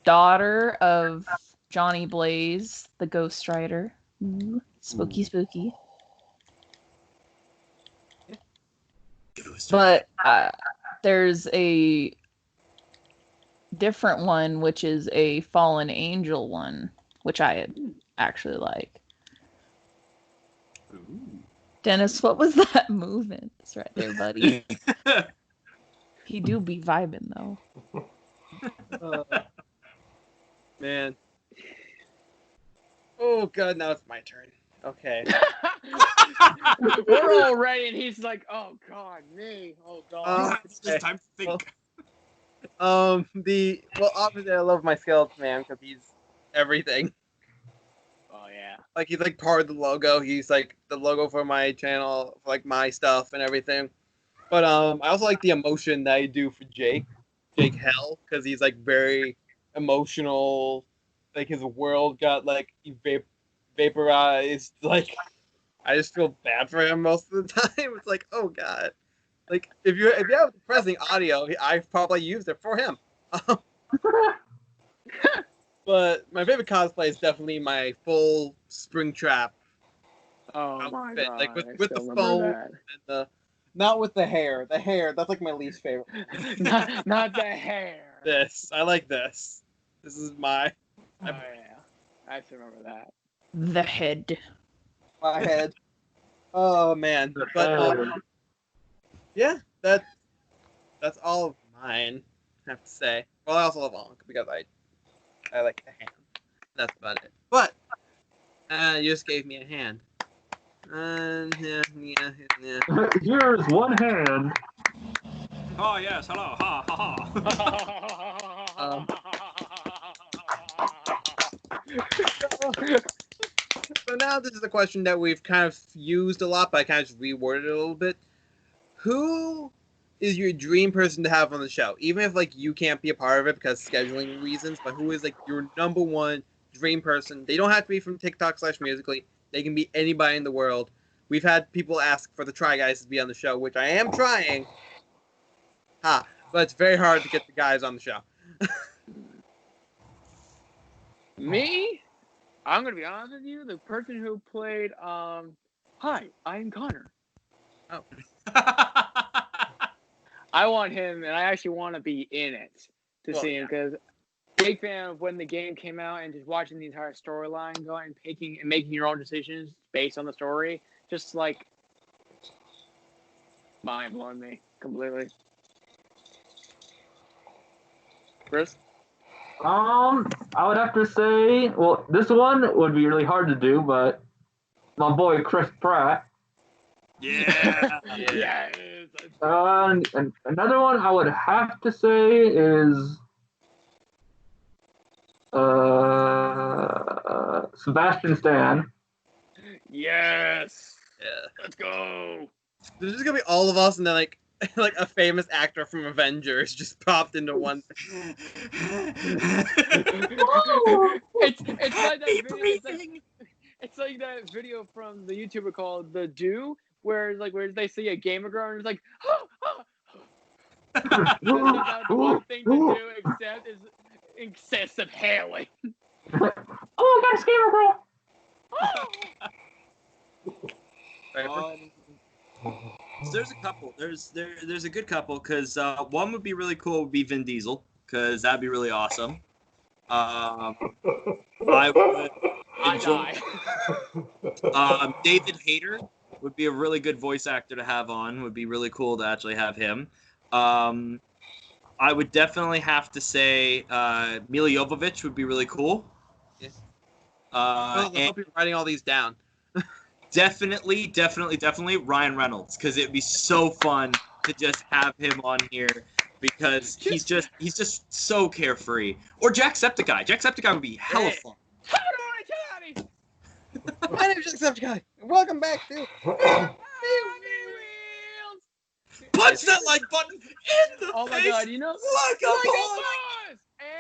daughter of Johnny Blaze, the Ghost Rider. Ooh, spooky, spooky. But there's a different one, which is a fallen angel one, which I actually like. Ooh. Dennis, what was that movement? It's right there, buddy. He do be vibing though. Man. Oh god, now it's my turn. Okay. We're all ready, and he's like, "Oh God, me! Oh God!" It's just time to think. Obviously I love my skeleton man because he's everything. Oh yeah. Like he's like part of the logo. He's like the logo for my channel, for like my stuff and everything. But I also like the emotion that I do for Jake Hell, because he's like very emotional. Like his world got like vaporized. Like I just feel bad for him most of the time. It's like, oh god. Like if you have depressing audio, I've probably used it for him. But my favorite cosplay is definitely my full Springtrap Oh my outfit. God! Like I with the still foam remember and the not with the hair. The hair, that's like my least favorite. that. not the hair. This. I like this. This is my Oh yeah, I still remember that. The head. head. Oh man. But yeah, that's all of mine, I have to say. Well, I also love Onk because I like the hand. That's about it. But you just gave me a hand. Yeah. Here's one hand. Oh yes, hello, ha ha ha. now this is a question that we've kind of used a lot, but I kind of just reworded it a little bit. Who is your dream person to have on the show? Even if like you can't be a part of it because scheduling reasons, but who is like your number one dream person? They don't have to be from TikTok/Musically. They can be anybody in the world. We've had people ask for the Try Guys to be on the show, which I am trying. But it's very hard to get the guys on the show. Me? I'm gonna be honest with you. The person who played hi, I'm Connor. Oh. I want him, and I actually want to be in it to see him because big fan of when the game came out and just watching the entire storyline going and making your own decisions based on the story. Just like mind blowing me completely. Chris? I would have to say, well, this one would be really hard to do, but my boy Chris Pratt. Yeah. Yes. And another one I would have to say is Sebastian Stan. Yes. Yeah. Let's go. There's just gonna be all of us, and then like a famous actor from Avengers just popped into one. It's like that video. It's like that video from the YouTuber called The Do, where they see a gamer girl and it's like, that's not the one thing to do except is excessive hailing. Oh, I got a gamer girl. So there's a couple. There's a good couple because one would be really cool. Would be Vin Diesel because that'd be really awesome. I would enjoy. David Hayter would be a really good voice actor to have on. Would be really cool to actually have him. I would definitely have to say Mila Jovovich would be really cool. Yeah. I hope you're writing all these down. Definitely Ryan Reynolds, because it'd be so fun to just have him on here because he's just so carefree. Or Jacksepticeye. Jacksepticeye would be hella fun. My name's Jacksepticeye. Welcome back to Punch that like button in the face. Oh my god, you know, like a boss.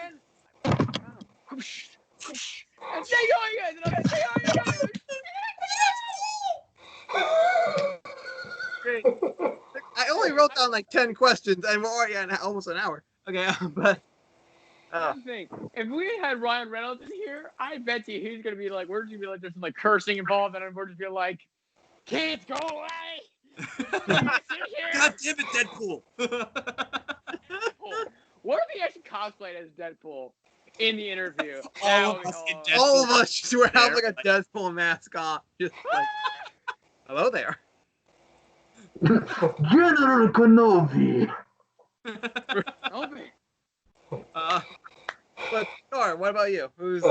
And whoosh, whoosh, and stay going, guys. And I'm stay going, guys. Great. I only wrote down like 10 questions, and we're already at almost an hour. Okay, but Thing. If we had Ryan Reynolds in here, I bet you he's gonna be like, we're just gonna be like, there's some like cursing involved, and we're just be like, kids, go away. God damn it, Deadpool. What if he actually cosplayed as Deadpool in the interview? All of us in Deadpool. all of us just wear out like a Deadpool mask on. Just like, hello there. General Kenobi. But Scar, what about you? Who's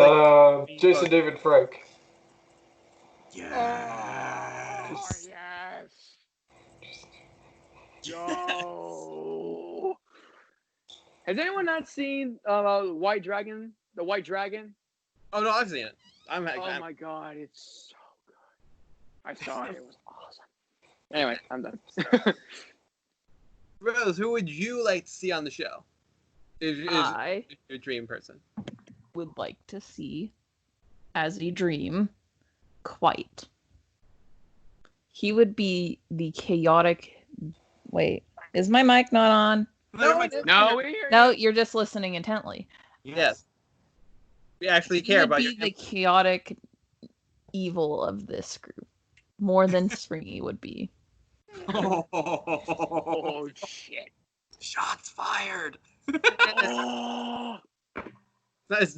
Jason David Frank. Yes. Oh, yes. Yo. Has anyone not seen White Dragon? The White Dragon? Oh no, I've seen it. Oh my god, it's so good. I saw it. It was awesome. Anyway, I'm done. Rose, who would you like to see on the show? I Is your dream person? would like to see, as a dream, Quite. He would be the chaotic. Wait, is my mic not on? No, we hear you. No, you're just listening intently. Yes. We actually He care would about be your the chaotic evil of this group, more than Springy would be. Oh shit! Shots fired. Oh. It's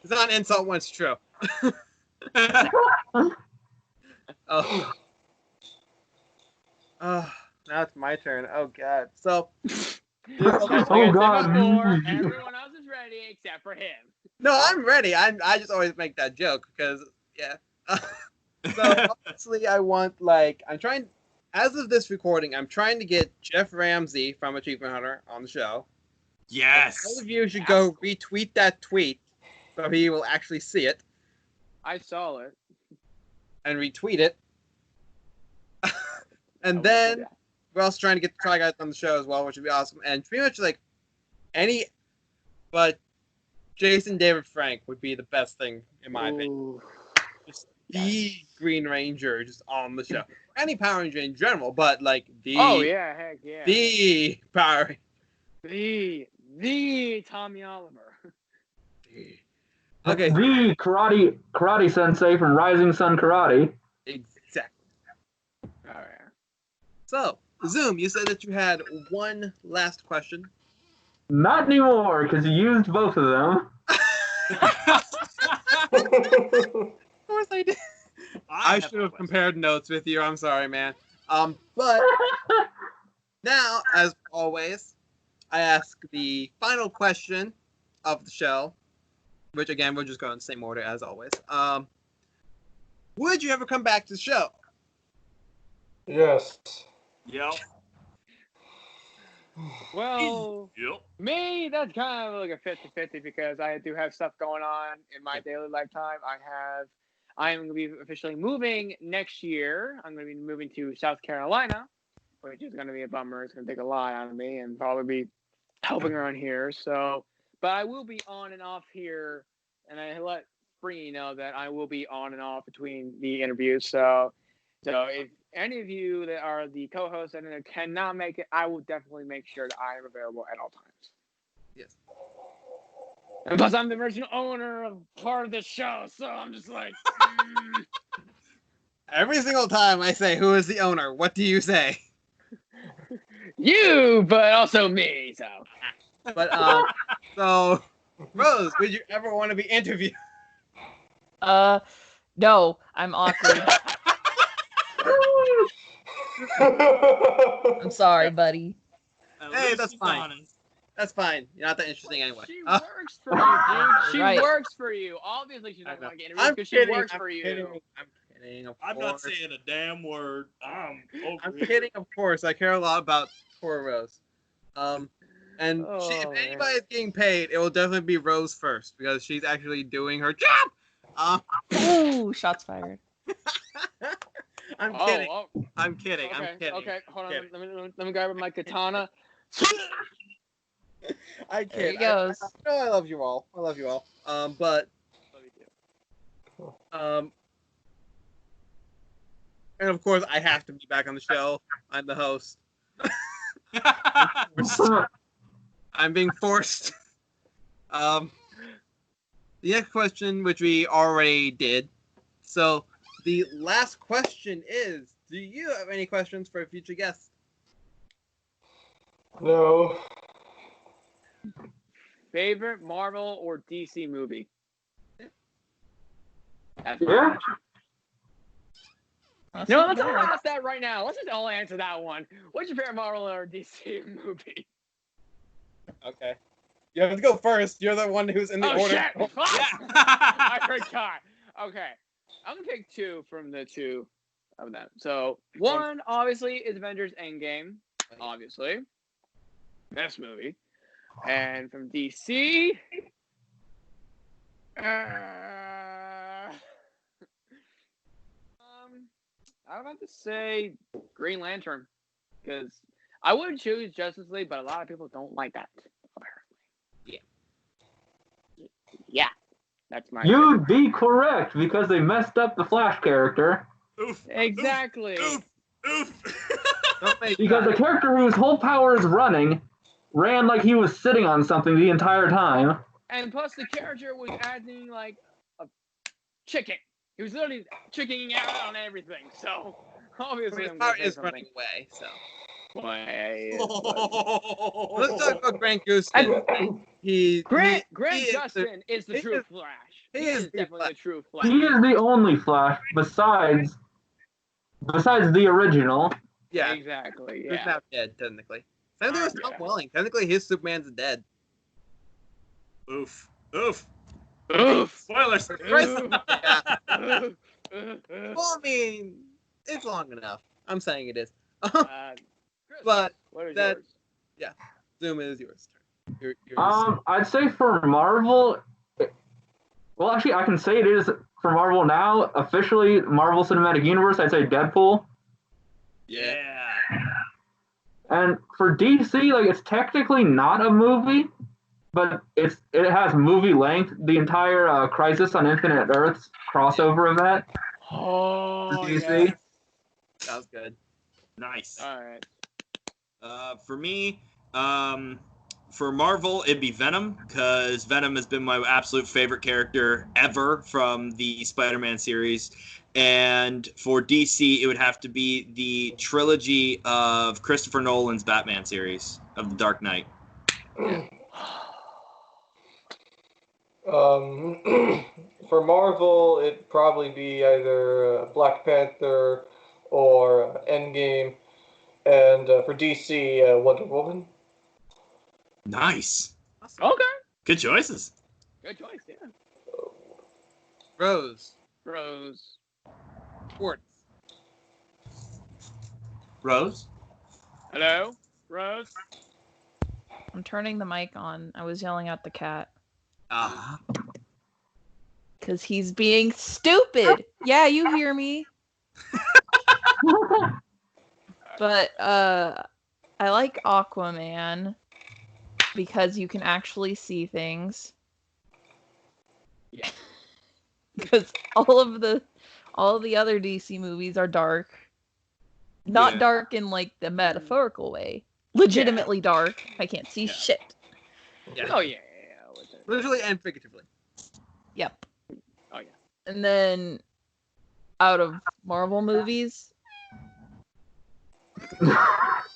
not an insult when it's true. Oh. Now it's my turn. Oh god. So. Oh god. Everyone else is ready except for him. No, I'm ready. I just always make that joke because yeah. So obviously I want I'm trying. As of this recording, I'm trying to get Jeff Ramsey from Achievement Hunter on the show. Yes. All of you should go retweet that tweet so he will actually see it. I saw it. and retweet it. And then we're also trying to get the Try Guys on the show as well, which would be awesome. And pretty much like but Jason David Frank would be the best thing in my opinion. Just the Green Ranger just on the show. Any Power Ranger in general, but like the heck yeah. The Power The Tommy Oliver. Okay. The karate sensei from Rising Sun Karate. Exactly. Oh yeah. So, Zoom, you said that you had one last question. Not anymore, because you used both of them. Of course I did. I should have compared notes with you. I'm sorry, man. But now, as always, I ask the final question of the show, which again we'll just go in the same order as always. Would you ever come back to the show? Yes. Yep. Well, Yep. me, that's kind of like a 50-50 because I do have stuff going on in my daily lifetime. I am going to be officially moving next year. I'm going to be moving to South Carolina, which is going to be a bummer. It's going to take a lot out of me and probably be helping around here. So, but I will be on and off here, and I let Springy know that I will be on and off between the interviews. So if any of you that are the co-hosts and cannot make it, I will definitely make sure that I am available at all times. Yes. And plus, I'm the original owner of part of the show, so I'm just like, Every single time I say who is the owner, what do you say? you, but also me. So, But so Rose, would you ever want to be interviewed? No, I'm awkward. I'm sorry, buddy. Hey, that's fine. That's fine. You're not that interesting anyway. she works for you, dude. She Right. works for you. Obviously, she's not going to get interviewed I'm because kidding. she works I'm for you. kidding. I'm kidding. Of I'm course. not saying a damn word. I'm kidding. Of course, I care a lot about poor Rose. And if Oh, man. anybody is getting paid, it will definitely be Rose first because she's actually doing her job. Ooh, shots fired. I'm kidding. Oh, I'm kidding. okay, I'm kidding. okay. Hold on. Kidding. Let me grab my katana. I There he kid. goes. I know I love you all. I love you all. But and of course I have to be back on the show. I'm the host. I'm being forced. The next question, which we already did. So the last question is: do you have any questions for a future guest? No. Favorite Marvel or DC movie? That's Yeah. No, let's all ask that right now. Let's just all answer that one. What's your favorite Marvel or DC movie? Okay. You have to go first. You're the one who's in the order. Shit! I forgot. Okay. I'm going to pick two from the two of them. So, one, obviously, is Avengers Endgame. Obviously. Best movie. And from DC... I would have to say Green Lantern. Because I would choose Justice League, but a lot of people don't like that, apparently. Yeah. That's my You'd be correct because they messed up the Flash character. Oof. Exactly. Oof. Because the character whose whole power is running ran like he was sitting on something the entire time. And plus, the character was acting like a chicken. He was literally chickening out on everything. So, obviously, His I'm power going to is say running something. away. So Oh. let's talk about Grant Gustin. Grant he is Gustin is the he true is- Flash. he He is is the definitely Flash. the true Flash. He is the only Flash besides the original. Yeah, Exactly. he's Yeah. not dead technically. Same thing with Tom Yeah. Welling. Technically, his Superman's dead. Oof. Oof. Oof. Spoilers. Yeah. Oof. Well, I mean, it's long enough. I'm saying it is. Chris, But what is that- yours? Zoom is yours. Yours. I'd say for Marvel, well, actually, I can say it is for Marvel now, officially Marvel Cinematic Universe, I'd say Deadpool. Yeah. And for DC, like it's technically not a movie, but it has movie length. The entire Crisis on Infinite Earths crossover event. Oh, DC. yes. Sounds good. Nice. All right. For me, for Marvel, it'd be Venom, because Venom has been my absolute favorite character ever from the Spider-Man series. And for DC, it would have to be the trilogy of Christopher Nolan's Batman series of The Dark Knight. For Marvel, it'd probably be either Black Panther or Endgame, and for DC, Wonder Woman. Nice. Okay. Good choices. Good choice, yeah. Rose. Rose. Sports. Rose? Hello? Rose? I'm turning the mic on. I was yelling at the cat. Because he's being stupid. Yeah, you hear me. But I like Aquaman because you can actually see things. Yeah. Because all of the other DC movies are dark. Not Yeah. dark in like the metaphorical way. Legitimately dark. I can't see shit. Yeah. Oh, yeah. Literally and figuratively. Yep. Oh, yeah. And then out of Marvel movies,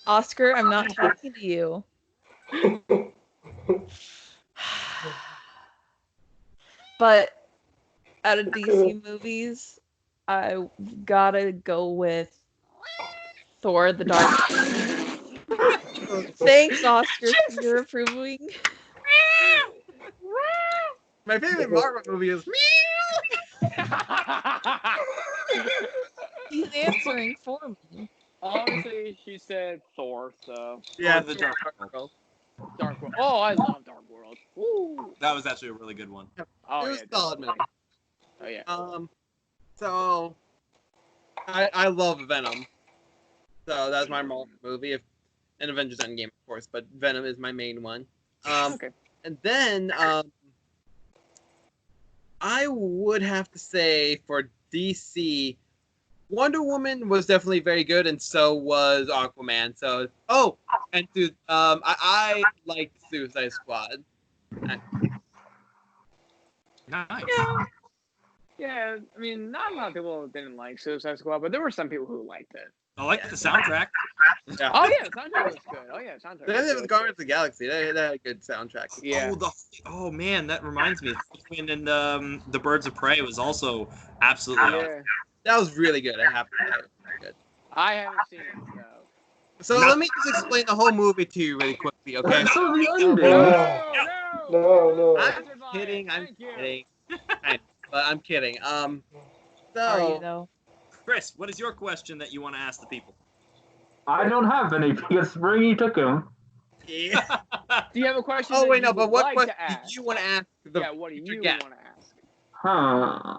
Oscar, I'm not talking to you. But out of DC movies, I gotta go with Thor: The Dark World. Thanks, Oscar, for your approving. My favorite Marvel movie is He's answering for me. Obviously, she said Thor, so. yeah, The Dark World. Dark World. Oh, I love Dark World. Woo. That was actually a really good one. Oh, It was yeah. a solid definitely. movie. Oh, yeah. So I love Venom. So that's my Marvel movie. And Avengers Endgame, of course, but Venom is my main one. Okay. And then I would have to say for DC, Wonder Woman was definitely very good, and so was Aquaman. So and dude, I liked Suicide Squad. Nice. Yeah, I mean, not a lot of people didn't like Suicide Squad, but there were some people who liked it. I like the soundtrack. Yeah. Oh, yeah, the soundtrack was good. Oh, yeah, soundtrack Then was it was good. Guardians of the Galaxy. They had a good soundtrack. Yeah. Oh man, that reminds me. And the Birds of Prey was also absolutely awesome. Yeah. That was really good. I have to say, it was really good. I haven't seen it, so. So let me just explain the whole movie to you really quickly, okay? So the ending. No. I'm kidding. But I'm kidding. Are you So though? Chris, what is your question that you want to ask the people? I don't have any because Springy took him. yeah. Do you have a question? Oh that wait, you no. But would what like question to ask? did you want to ask? Yeah, what do you guest? want to ask? Huh.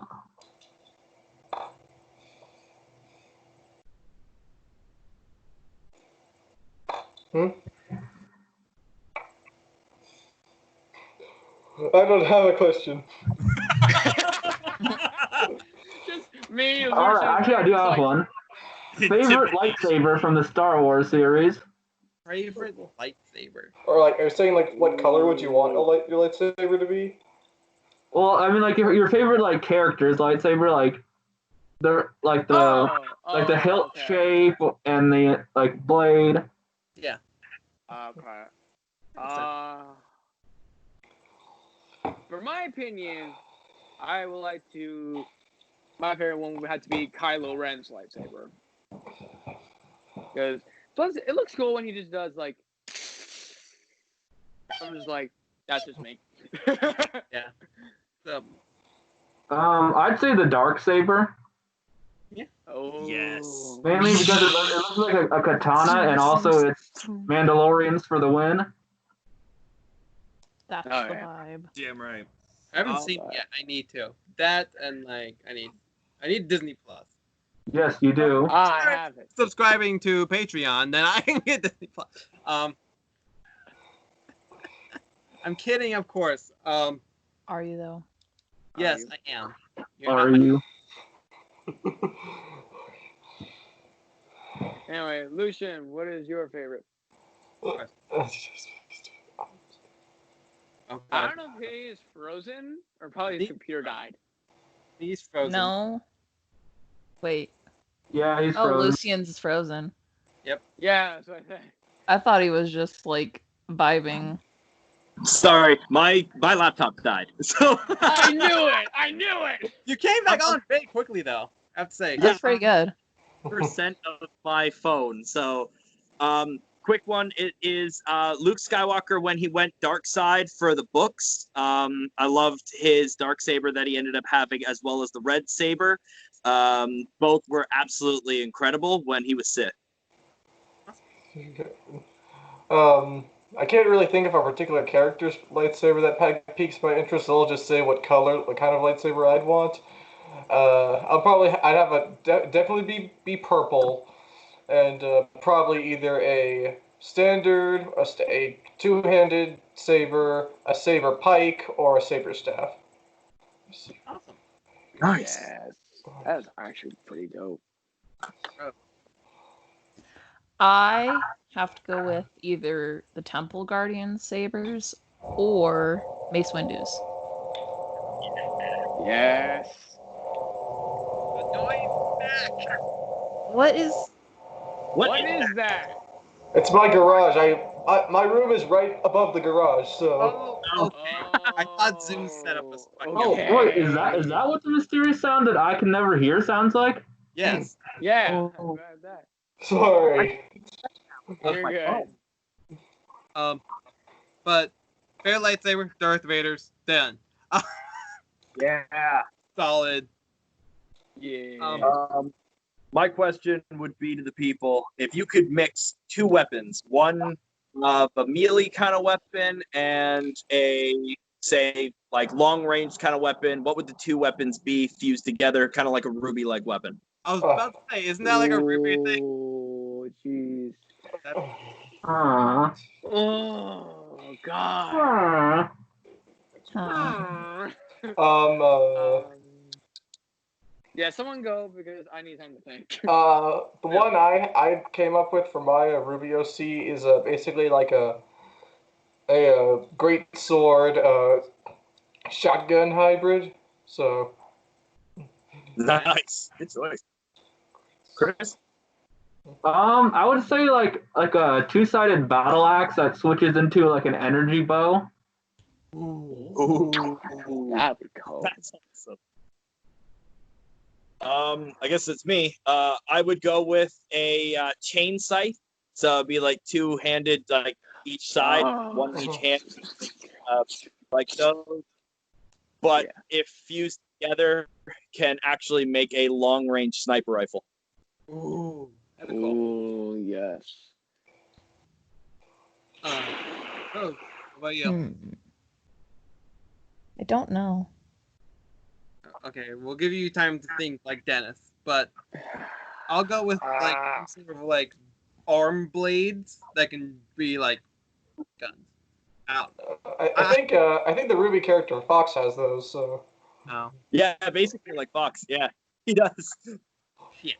I don't have a question. Just me. Alright, actually I do have one. Favorite lightsaber from the Star Wars series? Favorite lightsaber. Or like, are you saying like what color would you want your lightsaber to be? Well, I mean like your favorite like characters lightsaber, like the the hilt shape and the like blade. Yeah. Okay. For my opinion, I would like to. My favorite one would have to be Kylo Ren's lightsaber. Because plus it looks cool when he just does like. I'm just like, that's just me. Yeah. So, I'd say the dark saber. Oh. Yes. Mainly because it looks like a katana, and also it's Mandalorians for the win. That's Oh, the yeah. vibe. Damn right. I haven't seen it yet. I need to. That and like I need Disney Plus. Yes, you do. I have it. Subscribing to Patreon, then I can get Disney Plus. I'm kidding, of course. Are you though? Yes, I am. Are you? Anyway, Lucian, what is your favorite? I don't know if he is frozen or probably his computer died. He's frozen. No. Wait. Yeah, he's Oh, frozen. Lucian's frozen. Yep. Yeah, that's what I think. I thought he was just like vibing. Sorry, my laptop died. So I knew it! I knew it! You came back on very quickly, though. I have to say. That's pretty good. percent of my phone. So, quick one. It is Luke Skywalker when he went dark side for the books. I loved his dark saber that he ended up having, as well as the red saber. Both were absolutely incredible when he was Sith. I can't really think of a particular character's lightsaber that piques my interest, so I'll just say what kind of lightsaber I'd want. I'd have a definitely be purple, and probably either a standard, a two-handed saber, a saber pike, or a saber staff. Awesome. Nice. Yes. That's actually pretty dope. I have to go with either the Temple Guardian sabers or Mace Windu's. Yes. What is? What is that? It's my garage. My room is right above the garage, so. Oh, okay. I thought Zoom's setup was fucking Oh, wait, is that what the mysterious sound that I can never hear sounds like? Yes. Yeah. Oh. Grab that. Sorry. You're good. But fair lightsaber, Darth Vader's done. Yeah. Solid. Yeah. My question would be to the people: if you could mix two weapons, one of a melee kind of weapon and a, say, like long range kind of weapon, what would the two weapons be fused together, kind of like a ruby-like weapon? I was about to say, isn't that like a Ruby thing? Oh, jeez. Oh, God. Yeah, someone go because I need time to think. The one I came up with for my Ruby OC is basically like a great sword shotgun hybrid. So. Nice. Good choice. Chris? I would say like a two-sided battle axe that switches into like an energy bow. Ooh. That'd be cool. That's awesome. I guess it's me. I would go with a chain scythe. So it'd be like two-handed, like each side, one each hand, like those. But if fused together, can actually make a long-range sniper rifle. Ooh. That'd be cool. Ooh, yes. What about you? I don't know. Okay, we'll give you time to think like Dennis, but I'll go with like some sort of like arm blades that can be like guns. Out. I think the Ruby character Fox has those. So. Oh. Yeah, basically like Fox. Yeah, he does. Yeah.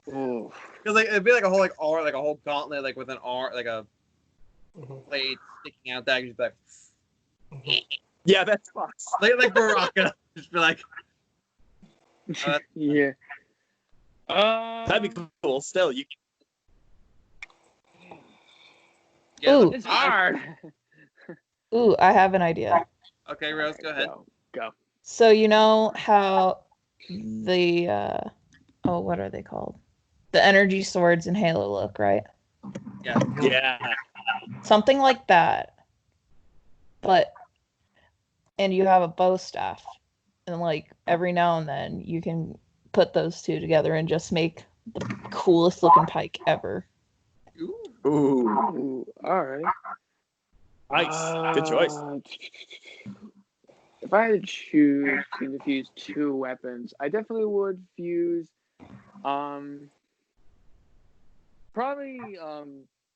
Ooh. Because like it'd be like a whole like a whole gauntlet like with an arm like a blade sticking out that you just like. Yeah, that's Fox. Like Baraka, just be like. Yeah. That'd be cool. Still, you. Yeah, Ooh. It's hard. Ooh, I have an idea. Okay, Rose, go ahead. Go. So you know how the what are they called? The energy swords in Halo look, right? Yeah. Yeah. Something like that. And you have a bow staff. And like every now and then you can put those two together and just make the coolest looking pike ever. Ooh. Ooh, all right. Nice. Good choice. If I had to choose between to fuse two weapons, I definitely would fuse, probably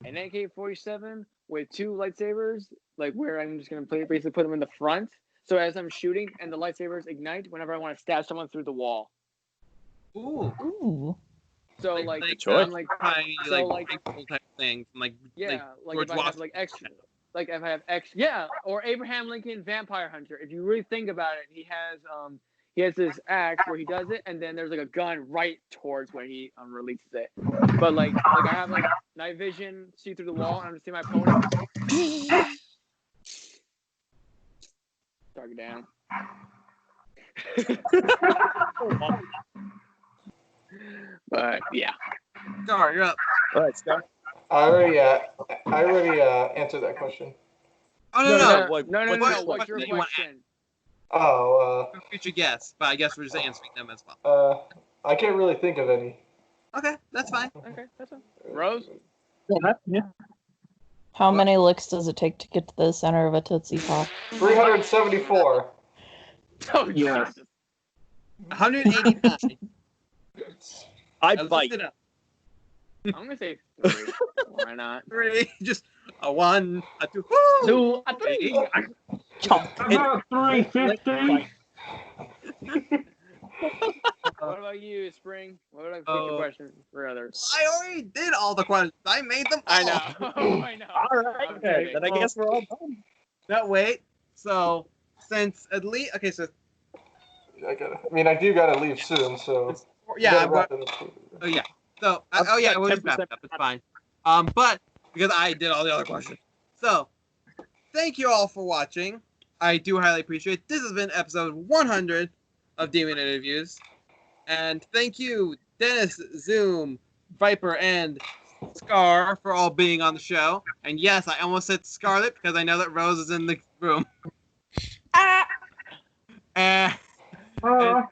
an AK-47 with two lightsabers, like where I'm just gonna basically put them in the front. So as I'm shooting, and the lightsabers ignite whenever I want to stab someone through the wall. Ooh. Ooh. So like, choice. I'm like, Tiny, so like, like, rifle type thing from like yeah, like George if I have Washington. like extra, like if I have extra, yeah, or Abraham Lincoln Vampire Hunter. If you really think about it, he has this axe where he does it, and then there's like a gun right towards where he releases it. But like I have like night vision, see through the wall, and I'm just seeing my opponent. Target down. But yeah. Scar, you're up. All right, Scar. I already answered that question. Oh No. no. What What's your question do you want to question? Oh, Future guests, but I guess we're just answering them as well. I can't really think of any. Okay, that's fine. Okay, that's fine. Rose? Yeah. How many licks does it take to get to the center of a Tootsie Pop? 374. Oh, Yes. Jesus. 189. I looked bite. it up. I'm gonna say 3. Why not? 3, just a 1, a 2. 2, a 3. Chomp. About 350. What about you, Spring? What would I pick your question for others? I already did all the questions. I made them all. I know. I know. All right. I'm Okay. kidding. Then I guess we're all done. No, wait. So, since at least... Okay, so... I do gotta leave soon, so. Yeah, gotta wrap but... it up. Oh, yeah. So, I've oh, yeah, got we'll just wrap 10% it up. It's fine. But, because I did all the other questions. So, thank you all for watching. I do highly appreciate it. This has been episode 100 of Demon Interviews. And thank you, Dennis, Zoom, Viper, and Scar for all being on the show. And yes, I almost said Scarlet because I know that Rose is in the room. And so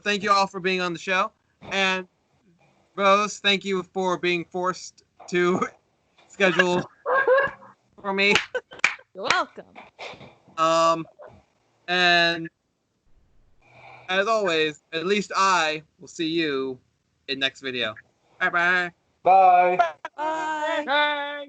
thank you all for being on the show. And Rose, thank you for being forced to schedule for me. You're welcome. And as always, at least I will see you in next video. Bye bye. Bye. Bye. Hey!